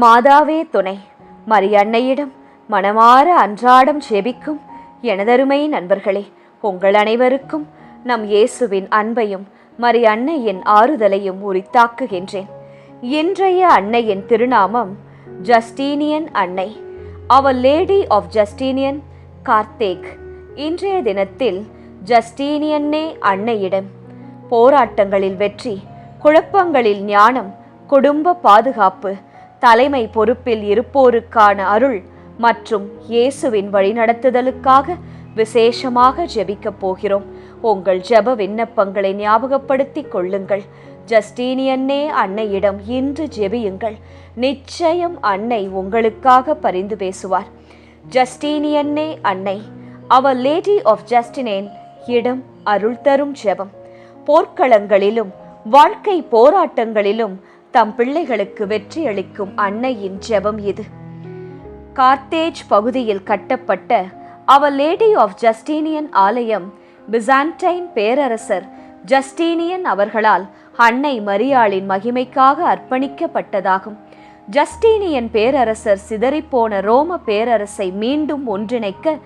மாதாவே துணை. மரியன்னையிடம் மனமாற அன்றாடம் ஜெபிக்கும் எனதருமை நண்பர்களே, உங்கள் அனைவருக்கும் நம் இயேசுவின் அன்பையும் மரியன்னையின் ஆறுதலையும் உரித்தாக்குகின்றேன். இன்றைய அன்னையின் திருநாமம் ஜஸ்டீனியன் அன்னை, அவர் லேடி ஆஃப் ஜஸ்டீனியன் கார்த்தேக். இன்றைய தினத்தில் ஜஸ்டீனியன்னே அன்னையிடம் போராட்டங்களில் வெற்றி, குழப்பங்களில் ஞானம், குடும்ப பாதுகாப்பு, தலைமை பொறுப்பில் இருப்போருக்கான அருள் மற்றும் இயேசுவின் வழிநடத்துதலுக்காக விசேஷமாக ஜெபிக்கப் போகிறோம். உங்கள் ஜெப விண்ணப்பங்களை ஞாபகப்படுத்திக் கொள்ளுங்கள். ஜஸ்டீனியன்னே அன்னையிடம் இன்று ஜெபியுங்கள். நிச்சயம் அன்னை உங்களுக்காக பரிந்து பேசுவார். ஜஸ்டீனியன்னே அன்னை, அவர் லேடி ஆஃப் ஜஸ்டினேன் இடம் அருள் தரும் ஜெபம். போர்க்களங்களிலும் வாழ்க்கை போராட்டங்களிலும் தம் பிள்ளைகளுக்கு வெற்றியளிக்கும் அன்னையின் ஜெபம் இது. கார்த்தேஜ் பகுதியில் கட்டப்பட்ட அவர் லேடி ஆஃப் ஜஸ்டீனியன் ஆலயம் பிசாண்டைன் பேரரசர் ஜஸ்டீனியன் அவர்களால் அன்னை மரியாளின் மகிமைக்காக அர்ப்பணிக்கப்பட்டதாகும். ஜஸ்டீனியன் பேரரசர் சிதறிப்போன ரோம பேரரசை மீண்டும் ஒன்றிணைக்க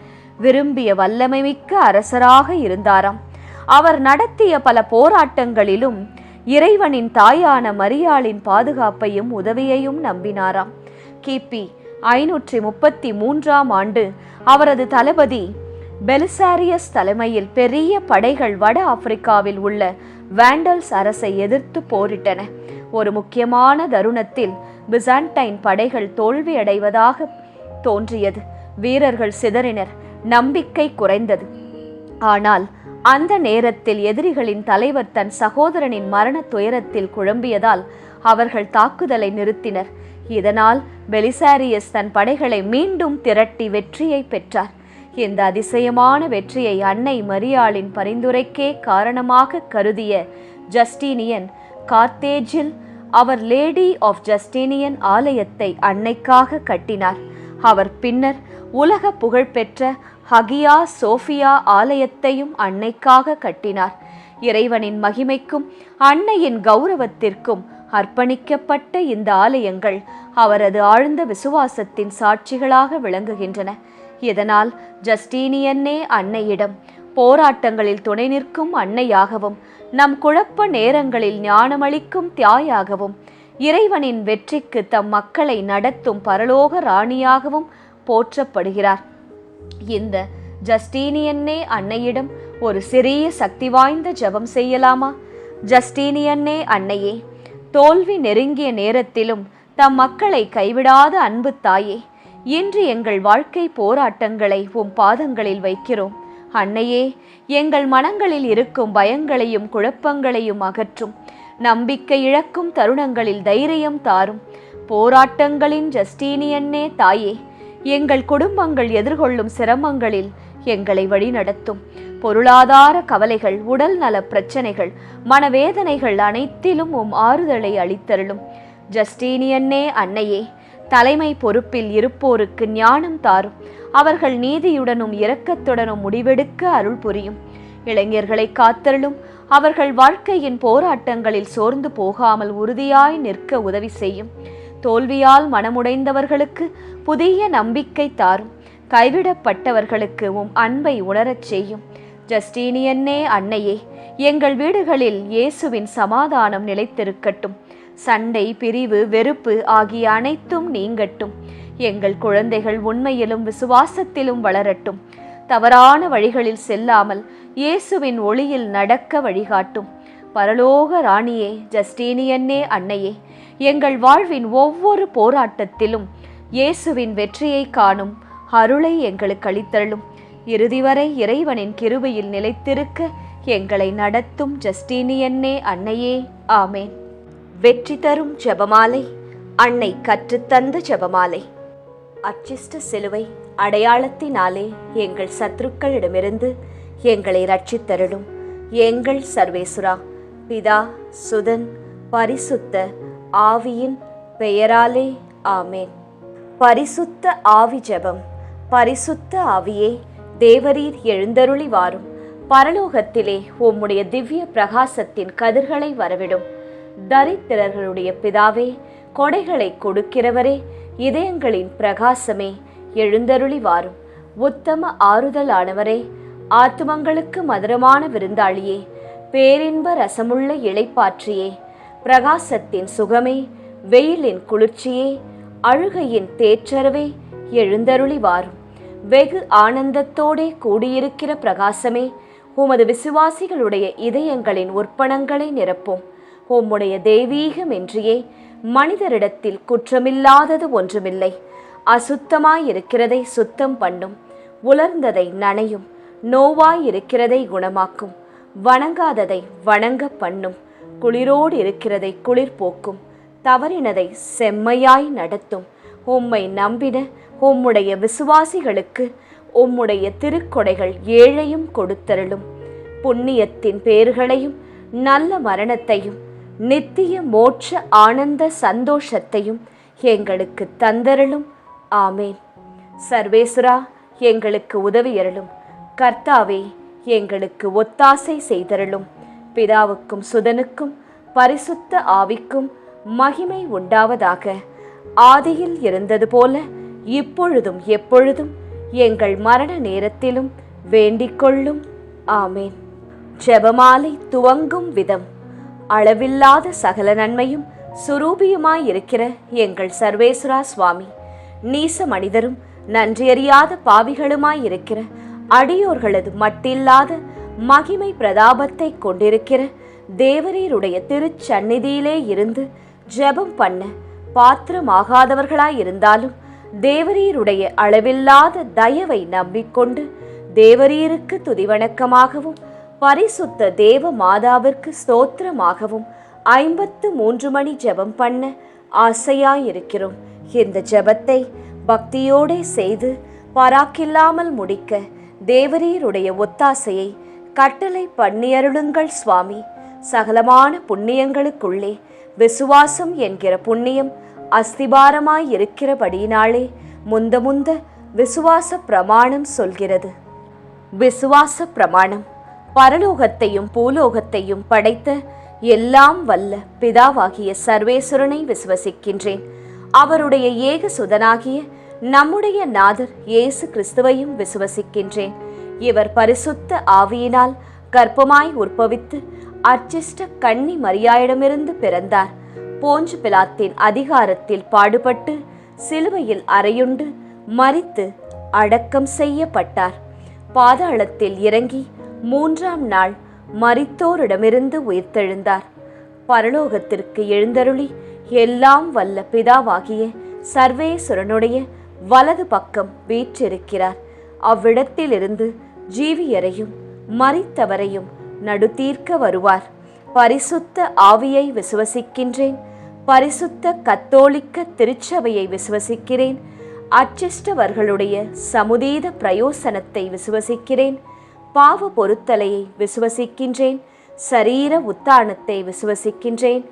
விரும்பிய வல்லமைமிக்க அரசராக இருந்தாராம். அவர் நடத்திய பல போராட்டங்களிலும் இறைவனின் தாயான மரியாளின் பாதுகாப்பையும் உதவியையும் நம்பினாராம். கிபி 533ஆம் ஆண்டு அவரது தளபதி பெலிசாரியஸ் தலைமையில் பெரிய படைகள் வட ஆப்பிரிக்காவில் உள்ள வேண்டல்ஸ் அரசை எதிர்த்து போரிட்டன. ஒரு முக்கியமான தருணத்தில் பிசாண்டைன் படைகள் தோல்வியடைவதாக தோன்றியது. வீரர்கள் சிதறினர், நம்பிக்கை குறைந்தது. ஆனால் அந்த நேரத்தில் எதிரிகளின் தலைவர் தன் சகோதரனின் மரண துயரத்தில் குழம்பியதால் அவர்கள் தாக்குதலை நிறுத்தினர். இதனால் பெலிசாரியஸ் தன் படைகளை மீண்டும் திரட்டி வெற்றியை பெற்றார். இந்த அதிசயமான வெற்றியை அன்னை மரியாளின் பரிந்துரைக்கே காரணமாக கருதிய ஜஸ்டீனியன் கார்த்தேஜில் அவர் லேடி ஆஃப் ஜஸ்டீனியன் ஆலயத்தை அன்னைக்காக கட்டினார். அவர் பின்னர் உலக புகழ்பெற்ற ஹகியா சோஃபியா ஆலயத்தையும் அன்னைக்காக கட்டினார். இறைவனின் மகிமைக்கும் அன்னையின் கௌரவத்திற்கும் அர்ப்பணிக்கப்பட்ட இந்த ஆலயங்கள் அவரது ஆழ்ந்த விசுவாசத்தின் சாட்சிகளாக விளங்குகின்றன. இதனால் ஜஸ்டீனியன்னே அன்னையிடம் போராட்டங்களில் துணை நிற்கும் அன்னையாகவும், நம் குழப்ப நேரங்களில் ஞானமளிக்கும் தியாயாகவும், இறைவனின் வெற்றிக்கு தம் மக்களை நடத்தும் பரலோக ராணியாகவும் போற்றப்படுகிறார். இந்த ஜஸ்டீனியன்னே அன்னையிடம் ஒரு சிறிய சக்தி வாய்ந்த ஜெபம் செய்யலாமா? ஜஸ்டீனியன்னே அன்னையே, தோல்வி நெருங்கிய நேரத்திலும் தம் மக்களை கைவிடாத அன்பு தாயே, இன்று எங்கள் வாழ்க்கை போராட்டங்களை உம் பாதங்களில் வைக்கிறோம். அன்னையே, எங்கள் மனங்களில் இருக்கும் பயங்களையும் குழப்பங்களையும் அகற்றும். நம்பிக்கை இழக்கும் தருணங்களில் தைரியம் தாரும். போராட்டங்களின் ஜஸ்டீனியன்னே தாயே, எங்கள் குடும்பங்கள் எதிர்கொள்ளும் சிரமங்களில் எங்களை வழிநடத்தும். பொருளாதார கவலைகள், உடல் நல பிரச்சனைகள், மனவேதனைகள் அனைத்திலும் உம் ஆறுதலை அளித்தருளும். ஜஸ்டீனியன்னே அன்னையே, தலைமை பொறுப்பில் இருப்போருக்கு ஞானம் தாரும். அவர்கள் நீதியுடனும் இரக்கத்துடனும் முடிவெடுக்க அருள் புரியும். இளைஞர்களை காத்தருளும். அவர்கள் வாழ்க்கையின் போராட்டங்களில் சோர்ந்து போகாமல் உறுதியாய் நிற்க உதவி செய்யும். தோல்வியால் மனமுடைந்தவர்களுக்கு புதிய நம்பிக்கை தாரும். கைவிடப்பட்டவர்களுக்கு உம் அன்பை உணரச் செய்யும். ஜஸ்டீனியன்னே அன்னையே, எங்கள் வீடுகளில் இயேசுவின் சமாதானம் நிலைத்திருக்கட்டும். சண்டை, பிரிவு, வெறுப்பு ஆகிய அனைத்தும் நீங்கட்டும். எங்கள் குழந்தைகள் உண்மையிலும் விசுவாசத்திலும் வளரட்டும். தவறான வழிகளில் செல்லாமல் இயேசுவின் ஒளியில் நடக்க வழிகாட்டும். பரலோக ராணியே, ஜஸ்டீனியன்னே அன்னையே, எங்கள் வாழ்வின் ஒவ்வொரு போராட்டத்திலும் இயேசுவின் வெற்றியை காணும் அருளை எங்களுக்கு அளித்தருளும். இறுதி வரை இறைவனின் கிருபையில் நிலைத்திருக்க எங்களை நடத்தும் ஜஸ்டீனியன்னே அன்னையே, ஆமேன். வெற்றி தரும் ஜெபமாலை, அன்னை கற்றுத்தந்த ஜெபமாலை. அச்சிஷ்ட சிலுவை அடையாளத்தினாலே எங்கள் சத்துருக்களிடமிருந்து எங்களை ரட்சித்தருளும். எங்கள் சர்வேசுரா, பிதா, சுதன், பரிசுத்த ஆவியின் பெயராலே, ஆமேன். பரிசுத்த ஆவி ஜெபம். பரிசுத்த ஆவியே, தேவரீர் எழுந்தருளி வாரும். பரலோகத்திலே உம்முடைய திவ்ய பிரகாசத்தின் கதிர்களை வரவிடும். தரித்திரர்களுடைய பிதாவே, கொடைகளை கொடுக்கிறவரே, இதயங்களின் பிரகாசமே, எழுந்தருளி வாரும். உத்தம ஆறுதலானவரே, ஆத்துமங்களுக்கு மதுரமான விருந்தாளியே, பேரின்ப ரசமுள்ள இளைப்பாற்றியே, பிரகாசத்தின் சுகமே, வெயிலின் குளிர்ச்சியே, அழுகையின் தேற்றரவே, எழுந்தருளி வாரும். வெகு ஆனந்தத்தோடே கூடியிருக்கிற பிரகாசமே, உமது விசுவாசிகளுடைய இதயங்களின் உற்பணங்களை நிரப்பும். உம்முடைய தெய்வீகமென்றியே மனிதரிடத்தில் குற்றமில்லாதது ஒன்றுமில்லை. அசுத்தமாயிருக்கிறதை சுத்தம் பண்ணும், உலர்ந்ததை நனையும், நோவாயிருக்கிறதை குணமாக்கும், வணங்காததை வணங்க பண்ணும், குளிரோடு இருக்கிறதை குளிர் போக்கும், தவறினதை செம்மையாய் நடத்தும். உம்மை நம்பின உம்முடைய விசுவாசிகளுக்கு உம்முடைய திருக்கொடைகள் ஏழையும் கொடுத்தருளும். புண்ணியத்தின் பேர்களையும் நல்ல மரணத்தையும் நித்திய மோட்ச ஆனந்த சந்தோஷத்தையும் எங்களுக்கு தந்தருளும். ஆமேன். சர்வேசுரா, எங்களுக்கு உதவியருளும். கர்த்தாவே, எங்களுக்கு ஒத்தாசை செய்தருளும். பிதாவுக்கும் சுதனுக்கும் பரிசுத்த ஆவிக்கும் மகிமை உண்டாவதாக. ஆதியில் இருந்தது போல இப்பொழுதும் எப்பொழுதும் எங்கள் மரண நேரத்திலும் வேண்டிக் கொள்ளும். ஆமேன். ஜெபமாலை துவங்கும் விதம். அளவில்லாத சகல நன்மையும் சுரூபியுமாயிருக்கிற எங்கள் சர்வேஸ்வரா சுவாமி, நீச மனிதரும் நன்றியறியாத பாவிகளுமாயிருக்கிற அடியோர்களது மட்டில்லாத மகிமை பிரதாபத்தை கொண்டிருக்கிற தேவரீருடைய திருச்சந்நிதியிலே இருந்து ஜெபம் பண்ண பாத்திரமாகாதவர்களாயிருந்தாலும் தேவரீருடைய அளவில்லாத தயவை நம்பிக்கொண்டு தேவரீருக்கு துதிவணக்கமாகவும் பரிசுத்த தேவ மாதாவிற்கு ஸ்தோத்திரமாகவும் 53 மணி ஜெபம் பண்ண ஆசையாயிருக்கிறோம். இந்த ஜெபத்தை பக்தியோடே செய்து பராக்கில்லாமல் முடிக்க தேவரீருடைய ஒத்தாசையை கட்டளை பண்ணியருளுங்கள் சுவாமி. சகலமான புண்ணியங்களுக்குள்ளே விசுவாசம் என்கிற புண்ணியம் அஸ்திபாரமாயிருக்கிறபடியினாலே முந்த முந்த விசுவாச பிரமாணம் சொல்கிறது. விசுவாச பிரமாணம். பரலோகத்தையும் பூலோகத்தையும் படைத்த எல்லாம் வல்ல பிதாவாகிய சர்வேஸ்வரனை விசுவசிக்கின்றேன். அவருடைய ஏக சுதனாகிய நம்முடைய நாதர் இயேசு கிறிஸ்துவையும் விசுவசிக்கின்றேன். இவர் பரிசுத்த ஆவியினால் கர்ப்பமாய் உற்பவித்து அர்ச்சிஷ்ட கன்னி மரியாயிடமிருந்து பிறந்தார். போஞ்சு பிலாத்தின் அதிகாரத்தில் பாடுபட்டு சிலுவையில் அறையுண்டு மரித்து அடக்கம் செய்யப்பட்டார். பாதாளத்தில் இறங்கி 3ஆம் நாள் மரித்தோரிடமிருந்து உயிர்த்தெழுந்தார். பரலோகத்திற்கு எழுந்தருளி எல்லாம் வல்ல பிதாவாகிய சர்வேஸ்வரனுடைய வலது பக்கம் வீற்றிருக்கிறார். அவ்விடத்திலிருந்து ஜீவியரையும் மரித்தவரையும் நடுதீர்க்க வருவார். பரிசுத்த ஆவியை விசுவசிக்கின்றேன். பரிசுத்த கத்தோலிக்க திருச்சபையை விசுவசிக்கிறேன். அச்சிஷ்டவர்களுடைய சமுதீத பிரயோசனத்தை விசுவசிக்கிறேன். பாவ பொருத்தலையை விசுவசிக்கின்றேன். சரீர உத்தானத்தை விசுவசிக்கின்றேன்.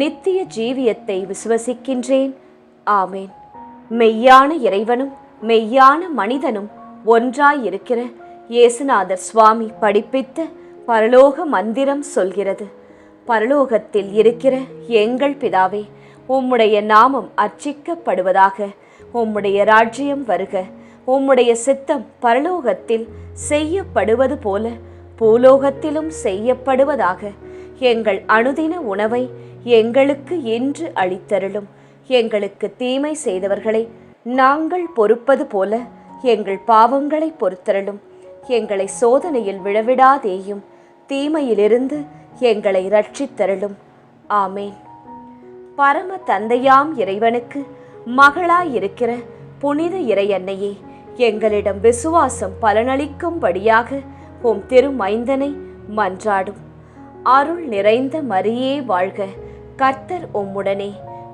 நித்திய ஜீவியத்தை விசுவசிக்கின்றேன். ஆமேன். மெய்யான இறைவனும் மெய்யான மனிதனும் ஒன்றாயிருக்கிற இயேசுநாதர் சுவாமி படிப்பித்த பரலோக மந்திரம் சொல்கிறது. பரலோகத்தில் இருக்கிற எங்கள் பிதாவே, உம்முடைய நாமம் அர்ச்சிக்கப்படுவதாக. உம்முடைய ராஜ்யம் வருக. உம்முடைய சித்தம் பரலோகத்தில் செய்யப்படுவது போல பூலோகத்திலும் செய்யப்படுவதாக. எங்கள் அனுதின உணவை எங்களுக்கு இன்று அளித்தருளும். எங்களுக்கு தீமை செய்தவர்களை நாங்கள் பொறுப்பது போல எங்கள் பாவங்களை பொறுத்தருளும். எங்களை சோதனையில் விழவிடாதேயும், தீமையிலிருந்து எங்களை ரட்சித்தருளும். ஆமேன். பரம தந்தையாம் இறைவனுக்கு மகளாயிருக்கிற புனித இறையன்னையே, எங்களிடம் விசுவாசம் பலனளிக்கும்படியாக உம் திருமைந்தனை மன்றாடும். அருள் நிறைந்த மரியே வாழ்க. கர்த்தர் உம்முடனே.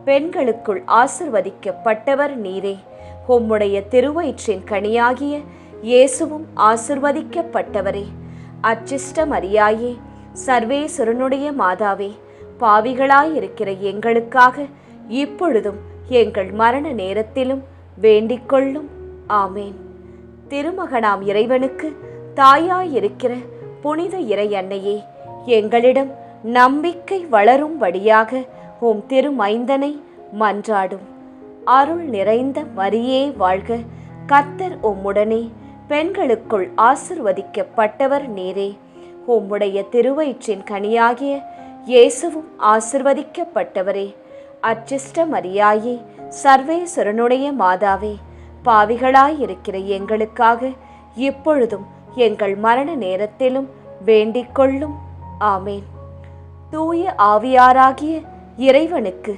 பெண்களுக்குள் ஆசிர்வதிக்கப்பட்டவர் நீரே. உம்முடைய திருவயிற்றின் கனியாகிய இயேசுவும் ஆசிர்வதிக்கப்பட்டவரே. அச்சிஷ்ட மரியாயே, சர்வேஸ்வரனுடைய மாதாவே, பாவிகளாயிருக்கிற எங்களுக்காக இப்பொழுதும் எங்கள் மரண நேரத்திலும் வேண்டிக் கொள்ளும். ஆமேன். திருமகனாம் இறைவனுக்கு தாயாயிருக்கிற புனித இறை அன்னையே, எங்களிடம் நம்பிக்கை வளரும்படியாக உம் திருமைந்தனை மன்றாடும். அருள் நிறைந்த மரியே வாழ்க, கர்த்தர் உம்முடனே, பெண்களுக்குள் ஆசிர்வதிக்கப்பட்டவர் நீரே. உம்முடைய திருவயிற்றின் கனியாகிய இயேசுவும் ஆசிர்வதிக்கப்பட்டவரே. அச்சிஷ்ட மரியாயே, சர்வேஸ்வரனுடைய மாதாவே, பாவிகளாயிருக்கிற எங்களுக்காக இப்பொழுதும் எங்கள் மரண நேரத்திலும் வேண்டிக் கொள்ளும். ஆமேன். தூய ஆவியாராகிய இறைவனுக்கு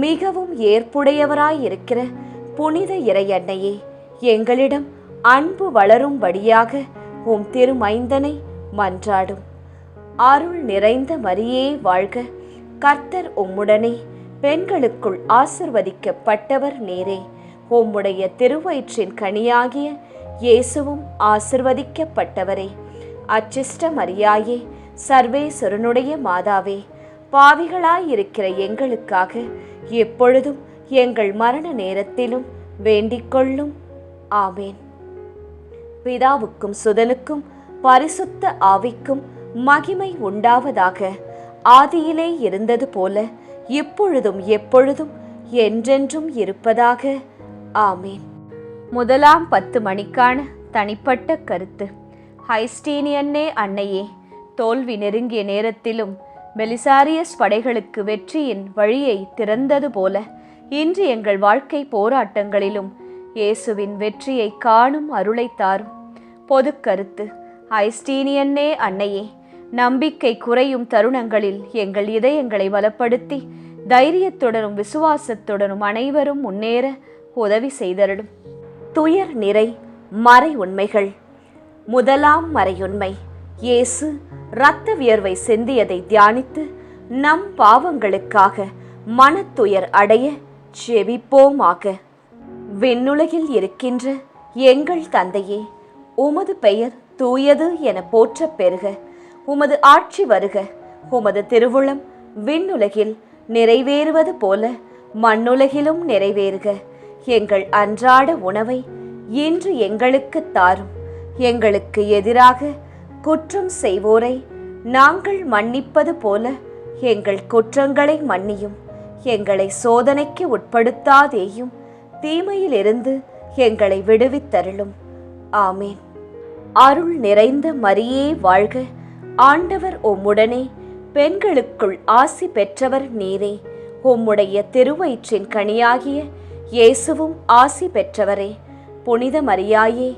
மிகவும் ஏற்புடையவராயிருக்கிற புனித இறையன்னையே, எங்களிடம் அன்பு வளரும்படியாக உம் திருமைந்தனை மன்றாடும். அருள் நிறைந்த மரியே வாழ்க, கர்த்தர் உம்முடனே, பெண்களுக்குள் ஆசிர்வதிக்கப்பட்டவர் நீரே. உம்முடைய திருவயிற்றின் கனியாகிய இயேசுவும் ஆசிர்வதிக்கப்பட்டவரே. அச்சிஷ்ட மரியாயே, சர்வேஸ்வரனுடைய மாதாவே, பாவிகளாயிருக்கிற எங்களுக்காக எப்பொழுதும் எங்கள் மரண நேரத்திலும் வேண்டிக் கொள்ளும். ஆமேன். பிதாவுக்கும் சுதனுக்கும் பரிசுத்த ஆவிக்கும் மகிமை உண்டாவதாக. ஆதியிலே இருந்தது போல இப்பொழுதும் எப்பொழுதும் என்றென்றும் இருப்பதாக. ஆமேன். முதலாம் 10 மணிக்கான தனிப்பட்ட கருத்து. ஹைஸ்டீனியன்னே அன்னையே, தோல்வி நெருங்கிய நேரத்திலும் பெலிசாரியஸ் படைகளுக்கு வெற்றியின் வழியை திறந்தது போல இன்று எங்கள் வாழ்க்கை போராட்டங்களிலும் இயேசுவின் வெற்றியை காணும் அருளை தாரும். பொது கருத்து. ஐஸ்டீனியன்னே அன்னையே, நம்பிக்கை குறையும் தருணங்களில் எங்கள் இதயங்களை பலப்படுத்தி தைரியத்துடனும் விசுவாசத்துடனும் அனைவரும் முன்னேற உதவி செய்தருடும். துயர் நிறை மறை உண்மைகள். முதலாம் மறையுண்மை. இயேசு இரத்த வியர்வை சிந்தியதை தியானித்து நம் பாவங்களுக்காக மனத்துயர் அடைய ஜெபிப்போமாக. விண்ணுலகில் இருக்கின்ற எங்கள் தந்தையே, உமது பெயர் தூயது என போற்றப் பெறுக. உமது ஆட்சி வருக. உமது திருவுளம் விண்ணுலகில் நிறைவேறுவது போல மண்ணுலகிலும் நிறைவேறுக. எங்கள் அன்றாட உணவை இன்று எங்களுக்கு தாரும். எங்களுக்கு எதிராக குற்றம் செய்வோரை நாங்கள் மன்னிப்பது போல எங்கள் குற்றங்களை மன்னியும். எங்களை சோதனைக்கு உட்படுத்தாதேயும், தீமையிலிருந்து எங்களை விடுவித்தருளும். ஆமேன். அருள் நிறைந்த மரியே வாழ்க, ஆண்டவர் உம்முடனே, பெண்களுக்குள் ஆசி பெற்றவர் நீரே. உம்முடைய திருவயிற்றின் கனியாகிய இயேசுவும் ஆசி பெற்றவரே. புனித மரியாயே,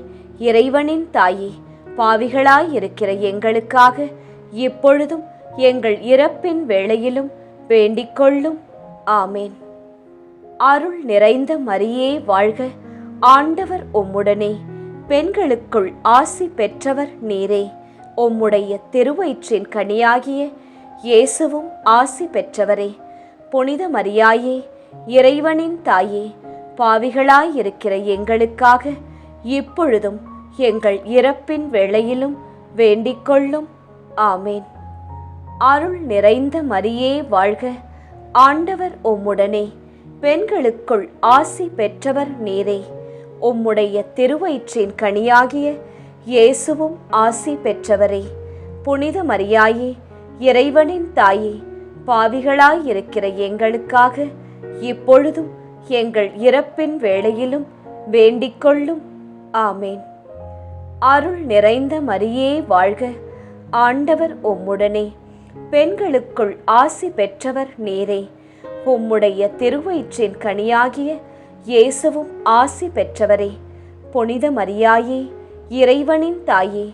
இறைவனின் தாயே, பாவிகளாயிருக்கிற எங்களுக்காக இப்பொழுதும் எங்கள் இறப்பின் வேளையிலும் வேண்டிக் கொள்ளும். ஆமேன். அருள் நிறைந்த மரியே வாழ்க, ஆண்டவர் உம்முடனே, பெண்களுக்குள் ஆசி பெற்றவர் நீரே. உம்முடைய திருவயிற்றின் கனியாகிய இயேசுவும் ஆசி பெற்றவரே. புனித மரியாயே, இறைவனின் தாயே, பாவிகளாயிருக்கிற எங்களுக்காக இப்பொழுதும் எங்கள் இறப்பின் வேளையிலும் வேண்டிக் கொள்ளும். ஆமேன். அருள் நிறைந்த மரியே வாழ்க, ஆண்டவர் உம்முடனே, பெண்களுக்குள் ஆசி பெற்றவர் நீரே. உம்முடைய திருவயிற்றின் கனியாகிய இயேசுவும் ஆசி பெற்றவரே. புனித மரியாயே, இறைவனின் தாயே, பாவிகளாயிருக்கிற எங்களுக்காக இப்பொழுதும் எங்கள் இறப்பின் வேளையிலும் வேண்டிக் கொள்ளும். ஆமேன். அருள் நிறைந்த மரியே வாழ்க, ஆண்டவர் உம்முடனே, பெண்களுக்குள் ஆசி பெற்றவர் நீரே. உம்முடைய திருவயிற்றின் கனியாகிய இயேசுவும் ஆசி பெற்றவரே. புனித மரியாயே, இறைவனின் தாயே,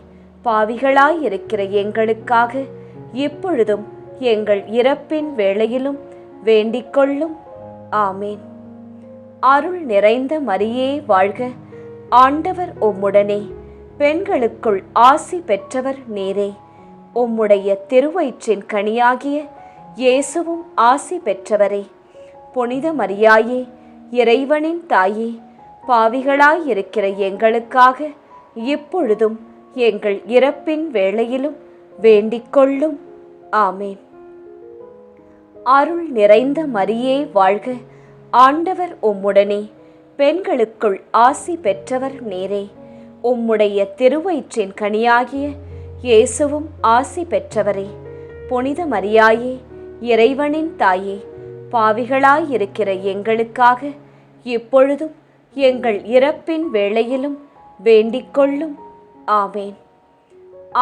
பாவிகளாயிருக்கிற எங்களுக்காக இப்பொழுதும் எங்கள் இறப்பின் வேளையிலும் வேண்டிக் கொள்ளும். ஆமேன். அருள் நிறைந்த மரியே வாழ்க, ஆண்டவர் உம்முடனே, பெண்களுக்குள் ஆசி பெற்றவர் நீரே. உம்முடைய திருவயிற்றின் கனியாகிய இயேசுவும் ஆசி பெற்றவரே. புனித மரியாயே, இறைவனின் தாயே, பாவிகளாயிருக்கிற எங்களுக்காக இப்பொழுதும் எங்கள் இறப்பின் வேளையிலும் வேண்டிக் கொள்ளும். ஆமேன். அருள் நிறைந்த மரியே வாழ்க, ஆண்டவர் உம்முடனே, பெண்களுக்குள் ஆசி பெற்றவர் நீரே. உம்முடைய திருவயிற்றின் கனியாகிய இயேசுவும் ஆசி பெற்றவரே. புனித மரியாயே, இறைவனின் தாயே, பாவிகளாயிருக்கிற எங்களுக்காக இப்பொழுதும் எங்கள் இறப்பின் வேளையிலும் வேண்டிக்கொள்ளும். ஆமேன்.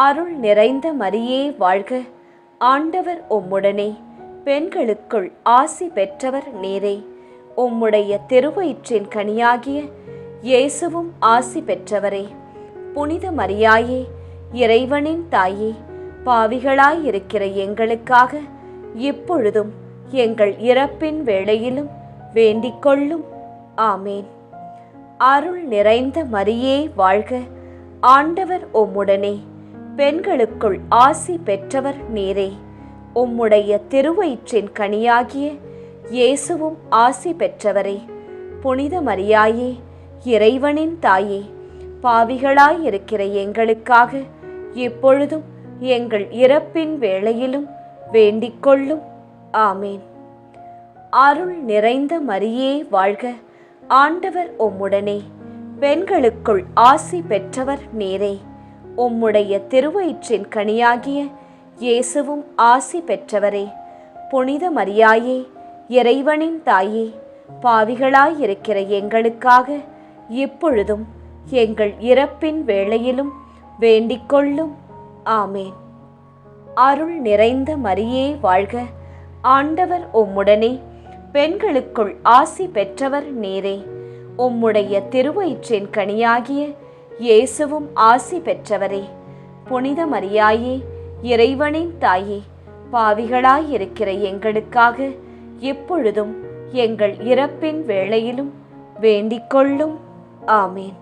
அருள் நிறைந்த மரியே வாழ்க, ஆண்டவர் உம்முடனே, பெண்களுக்குள் ஆசி பெற்றவர் நீரே. உம்முடைய திருவயிற்றின் கனியாகிய இயேசுவும் ஆசி பெற்றவரே. புனித மரியாயே, இறைவனின் தாயே, பாவிகளாயிருக்கிற எங்களுக்காக இப்பொழுதும் எங்கள் இறப்பின் வேளையிலும் வேண்டிக்கொள்ளும். ஆமேன். அருள் நிறைந்த மரியே வாழ்க, ஆண்டவர் உம்முடனே, பெண்களுக்குள் ஆசி பெற்றவர் நீரே. உம்முடைய திருவயிற்றின் கனியாகிய இயேசுவும் ஆசி பெற்றவரே. புனித மரியாயே, இறைவனின் தாயே, பாவிகளாயிருக்கிற எங்களுக்காக இப்பொழுதும் எங்கள் இறப்பின் வேளையிலும் வேண்டிக்கொள்ளும். ஆமேன். அருள் நிறைந்த மரியே வாழ்க, ஆண்டவர் உம்முடனே, பெண்களுக்குள் ஆசி பெற்றவர் நீரே. உம்முடைய திருவயிற்றின் கனியாகிய இயேசுவும் ஆசி பெற்றவரே. புனித மரியாயே, இறைவனின் தாயே, பாவிகளாயிருக்கிற எங்களுக்காக இப்பொழுதும் எங்கள் இறப்பின் வேளையிலும் வேண்டிக்கொள்ளும். ஆமேன். அருள் நிறைந்த மரியே வாழ்க, ஆண்டவர் உம்முடனே, பெண்களுக்குள் ஆசி பெற்றவர் நீரே. உம்முடைய திருவயிற்றின் கனியாகிய இயேசுவும் ஆசி பெற்றவரே. புனித மரியாயே, இறைவனின் தாயே, பாவிகளாயிருக்கிற எங்களுக்காக இப்பொழுதும் எங்கள் இறப்பின் வேளையிலும் வேண்டிக்கொள்ளும். ஆமேன்.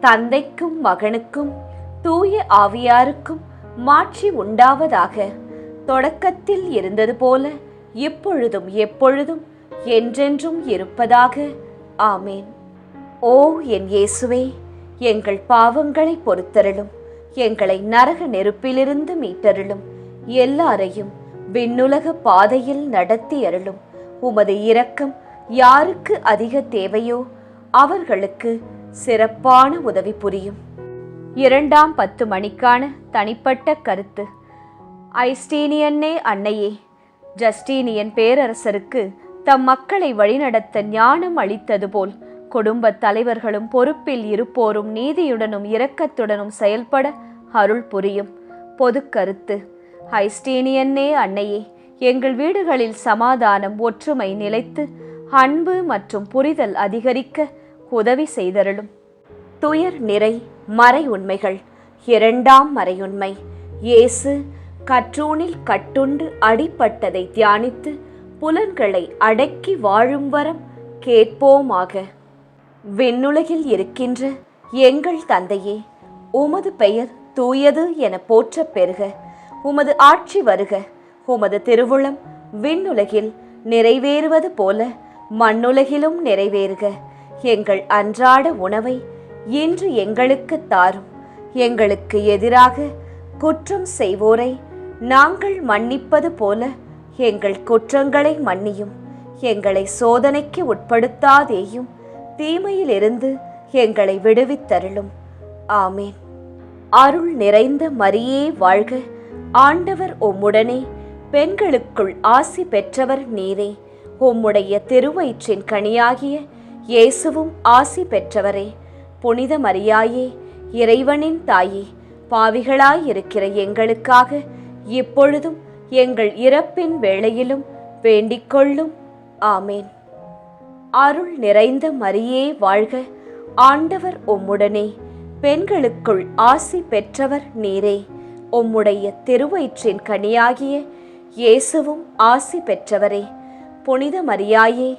தந்தைக்கும் மகனுக்கும் தூய ஆவியாருக்கும் மாட்சி உண்டாவதாக. தொடக்கத்தில் இருந்தது போல இப்பொழுதும் எப்பொழுதும் என்றென்றும் இருப்பதாக. ஆமேன். ஓ என் இயேசுவே, எங்கள் பாவங்களை பொறுத்தருளும், எங்களை நரக நெருப்பிலிருந்து மீட்டருளும், எல்லாரையும் விண்ணுலக பாதையில் நடத்தி அருளும். உமது இரக்கம் யாருக்கு அதிக தேவையோ அவர்களுக்கு சிறப்பான உதவி புரியும். 2ஆம் 10 மணிக்கான தனிப்பட்ட கருத்து. ஐஸ்டீனியன்னே அன்னையே, ஜஸ்டீனியன் பேரரசருக்கு தம் மக்களை வழிநடத்த ஞானம் அளித்தது போல் குடும்ப தலைவர்களும் பொறுப்பில் இருப்போரும் நீதியுடனும் இரக்கத்துடனும் செயல்பட அருள் புரியும். பொது கருத்து. ஐஸ்டீனியன்னே அன்னையே, எங்கள் வீடுகளில் சமாதானம் ஒற்றுமை நிலைத்து அன்பு மற்றும் புரிதல் அதிகரிக்க உதவி செய்தருளும். துயர் நிறை மறை உண்மைகள். 2ஆம் மறையுண்மை. இயேசு கற்றூனில் கட்டுண்டு அடிபட்டதை தியானித்து புலன்களை அடக்கி வாழும் வரம் கேட்போமாக. விண்ணுலகில் இருக்கின்ற எங்கள் தந்தையே, உமது பெயர் தூயது என போற்றப் பெறுக. உமது ஆட்சி வருக. உமது திருவுளம் விண்ணுலகில் நிறைவேறுவது போல மண்ணுலகிலும் நிறைவேறுக. எங்கள் அன்றாட உணவை இன்று எங்களுக்கு தாரும். எங்களுக்கு எதிராக குற்றம் செய்வோரை நாங்கள் மன்னிப்பது போல எங்கள் குற்றங்களை மன்னியும். எங்களை சோதனைக்கு உட்படுத்தாதேயும், தீமையிலிருந்து எங்களை விடுவித்தருளும். ஆமேன். அருள் நிறைந்த மரியே வாழ்க, ஆண்டவர் உம்முடனே, பெண்களுக்குள் ஆசி பெற்றவர் நீரே. உம்முடைய திருவயிற்றின் கனியாகிய இயேசுவும் ஆசி பெற்றவரே. புனித மரியாயே, இறைவனின் தாயே, பாவிகளாயிருக்கிற எங்களுக்காக இப்பொழுதும் எங்கள் இறப்பின் வேளையிலும் வேண்டிக்கொள்ளும். ஆமேன். அருள் நிறைந்த மரியே வாழ்க, ஆண்டவர் உம்முடனே, பெண்களுக்குள் ஆசி பெற்றவர் நீரே. உம்முடைய திருவயிற்றின் கனியாகிய இயேசுவும் ஆசி பெற்றவரே. புனித மரியாயே,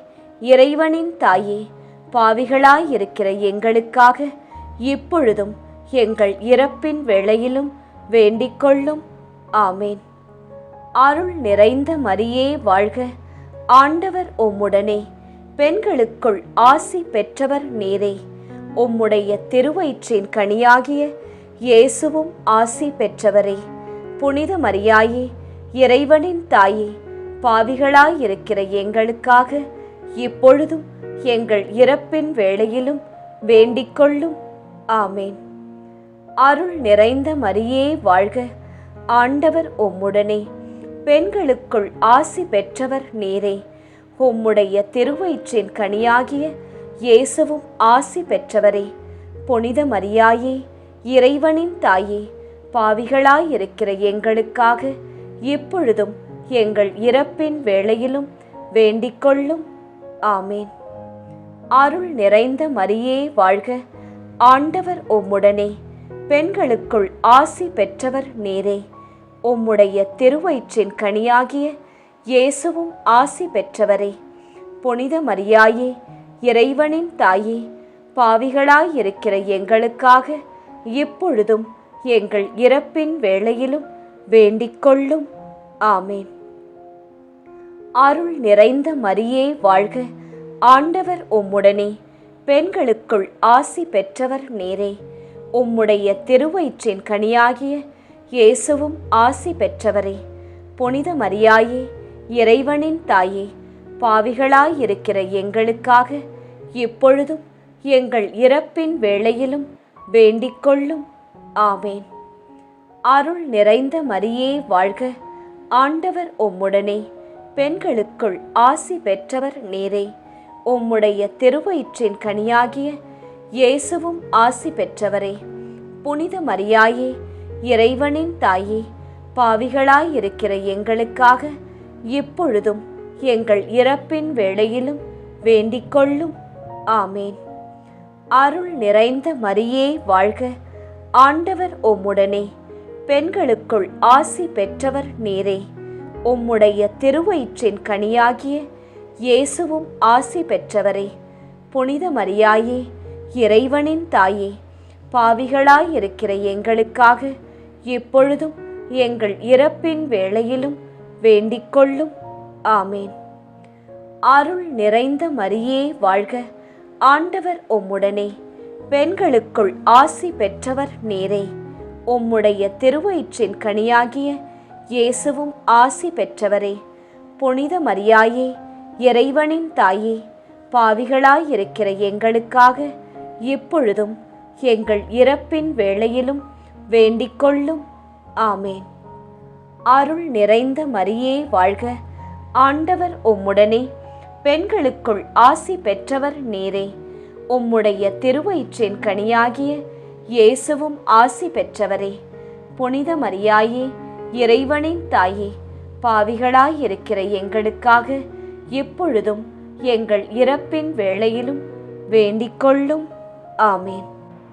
இறைவனின் தாயே, பாவிகளாயிருக்கிற எங்களுக்காக இப்பொழுதும் எங்கள் இறப்பின் வேளையிலும் வேண்டிக்கொள்ளும். ஆமேன். அருள் நிறைந்த மரியே வாழ்க, ஆண்டவர் உம்முடனே, பெண்களுக்குள் ஆசி பெற்றவர் நீரே. உம்முடைய திருவயிற்றின் கனியாகிய இயேசுவும் ஆசி பெற்றவரே. புனித மரியாயே, இறைவனின் தாயே, பாவிகளாயிருக்கிற எங்களுக்காக இப்பொழுதும் எங்கள் இறப்பின் வேளையிலும் வேண்டிக்கொள்ளும். ஆமேன். அருள் நிறைந்த மரியே வாழ்க, ஆண்டவர் உம்முடனே, பெண்களுக்குள் ஆசி பெற்றவர் நீரே. உம்முடைய திருவயிற்றின் கனியாகிய இயேசுவும் ஆசி பெற்றவரே. புனித மரியாயே, இறைவனின் தாயே, பாவிகளாயிருக்கிற எங்களுக்காக இப்பொழுதும் எங்கள் இறப்பின் வேளையிலும் வேண்டிக்கொள்ளும். ஆமேன். அருள் நிறைந்த மரியே வாழ்க, ஆண்டவர் உம்முடனே, பெண்களுக்குள் ஆசி பெற்றவர் நீரே. உம்முடைய திருவயிற்றின் கனியாகிய இயேசுவும் ஆசி பெற்றவரே. புனித மரியாயே, இறைவனின் தாயே, பாவிகளாயிருக்கிற எங்களுக்காக இப்பொழுதும் எங்கள் இறப்பின் வேளையிலும் வேண்டிக்கொள்ளும். ஆமேன். அருள் நிறைந்த மரியே வாழ்க, ஆண்டவர் உம்முடனே, பெண்களுக்குள் ஆசி பெற்றவர் நீரே. உம்முடைய திருவயிற்றின் கனியாகிய இயேசுவும் ஆசி பெற்றவரே. புனித மரியாயே, இறைவனின் தாயே, பாவிகளாயிருக்கிற எங்களுக்காக இப்பொழுதும் எங்கள் இறப்பின் வேளையிலும் வேண்டிக்கொள்ளும். ஆமேன். அருள் நிறைந்த மரியே வாழ்க, ஆண்டவர் உம்முடனே, பெண்களுக்குள் ஆசி பெற்றவர் நீரே. உம்முடைய திருவயிற்றின் கனியாகிய இயேசுவும் ஆசி பெற்றவரே. புனித மரியாயே, இறைவனின் தாயே, பாவிகளாயிருக்கிற எங்களுக்காக இப்பொழுதும் எங்கள் இறப்பின் வேளையிலும் வேண்டிக்கொள்ளும். ஆமேன். அருள் நிறைந்த மரியே வாழ்க, ஆண்டவர் உம்முடனே, பெண்களுக்குள் ஆசி பெற்றவர் நீரே. உம்முடைய திருவயிற்றின் கனியாகிய இயேசுவும் ஆசி பெற்றவரே. புனித மரியாயே, இறைவனின் தாயே, பாவிகளாயிருக்கிற எங்களுக்காக இப்பொழுதும் எங்கள் இறப்பின் வேளையிலும் வேண்டிக்கொள்ளும். ஆமேன். அருள் நிறைந்த மரியே வாழ்க, ஆண்டவர் உம்முடனே, பெண்களுக்குள் ஆசி பெற்றவர் நீரே. உம்முடைய திருவயிற்றின் கனியாகிய இயேசுவும் ஆசி பெற்றவரே. புனித மரியாயே, இறைவனின் தாயே, பாவிகளாயிருக்கிற எங்களுக்காக இப்பொழுதும் எங்கள் இறப்பின் வேளையிலும் வேண்டிக்கொள்ளும். ஆமேன். அருள் நிறைந்த மரியே வாழ்க, ஆண்டவர் உம்முடனே, பெண்களுக்குள் ஆசி பெற்றவர் நீரே. உம்முடைய திருவயிற்றின் கனியாகிய இயேசுவும் ஆசி பெற்றவரே. புனித மரியாயே, இறைவனின் தாயே, பாவிகளாயிருக்கிற எங்களுக்காக இப்பொழுதும் எங்கள் இறப்பின் வேளையிலும் வேண்டிக்கொள்ளும். ஆமேன்.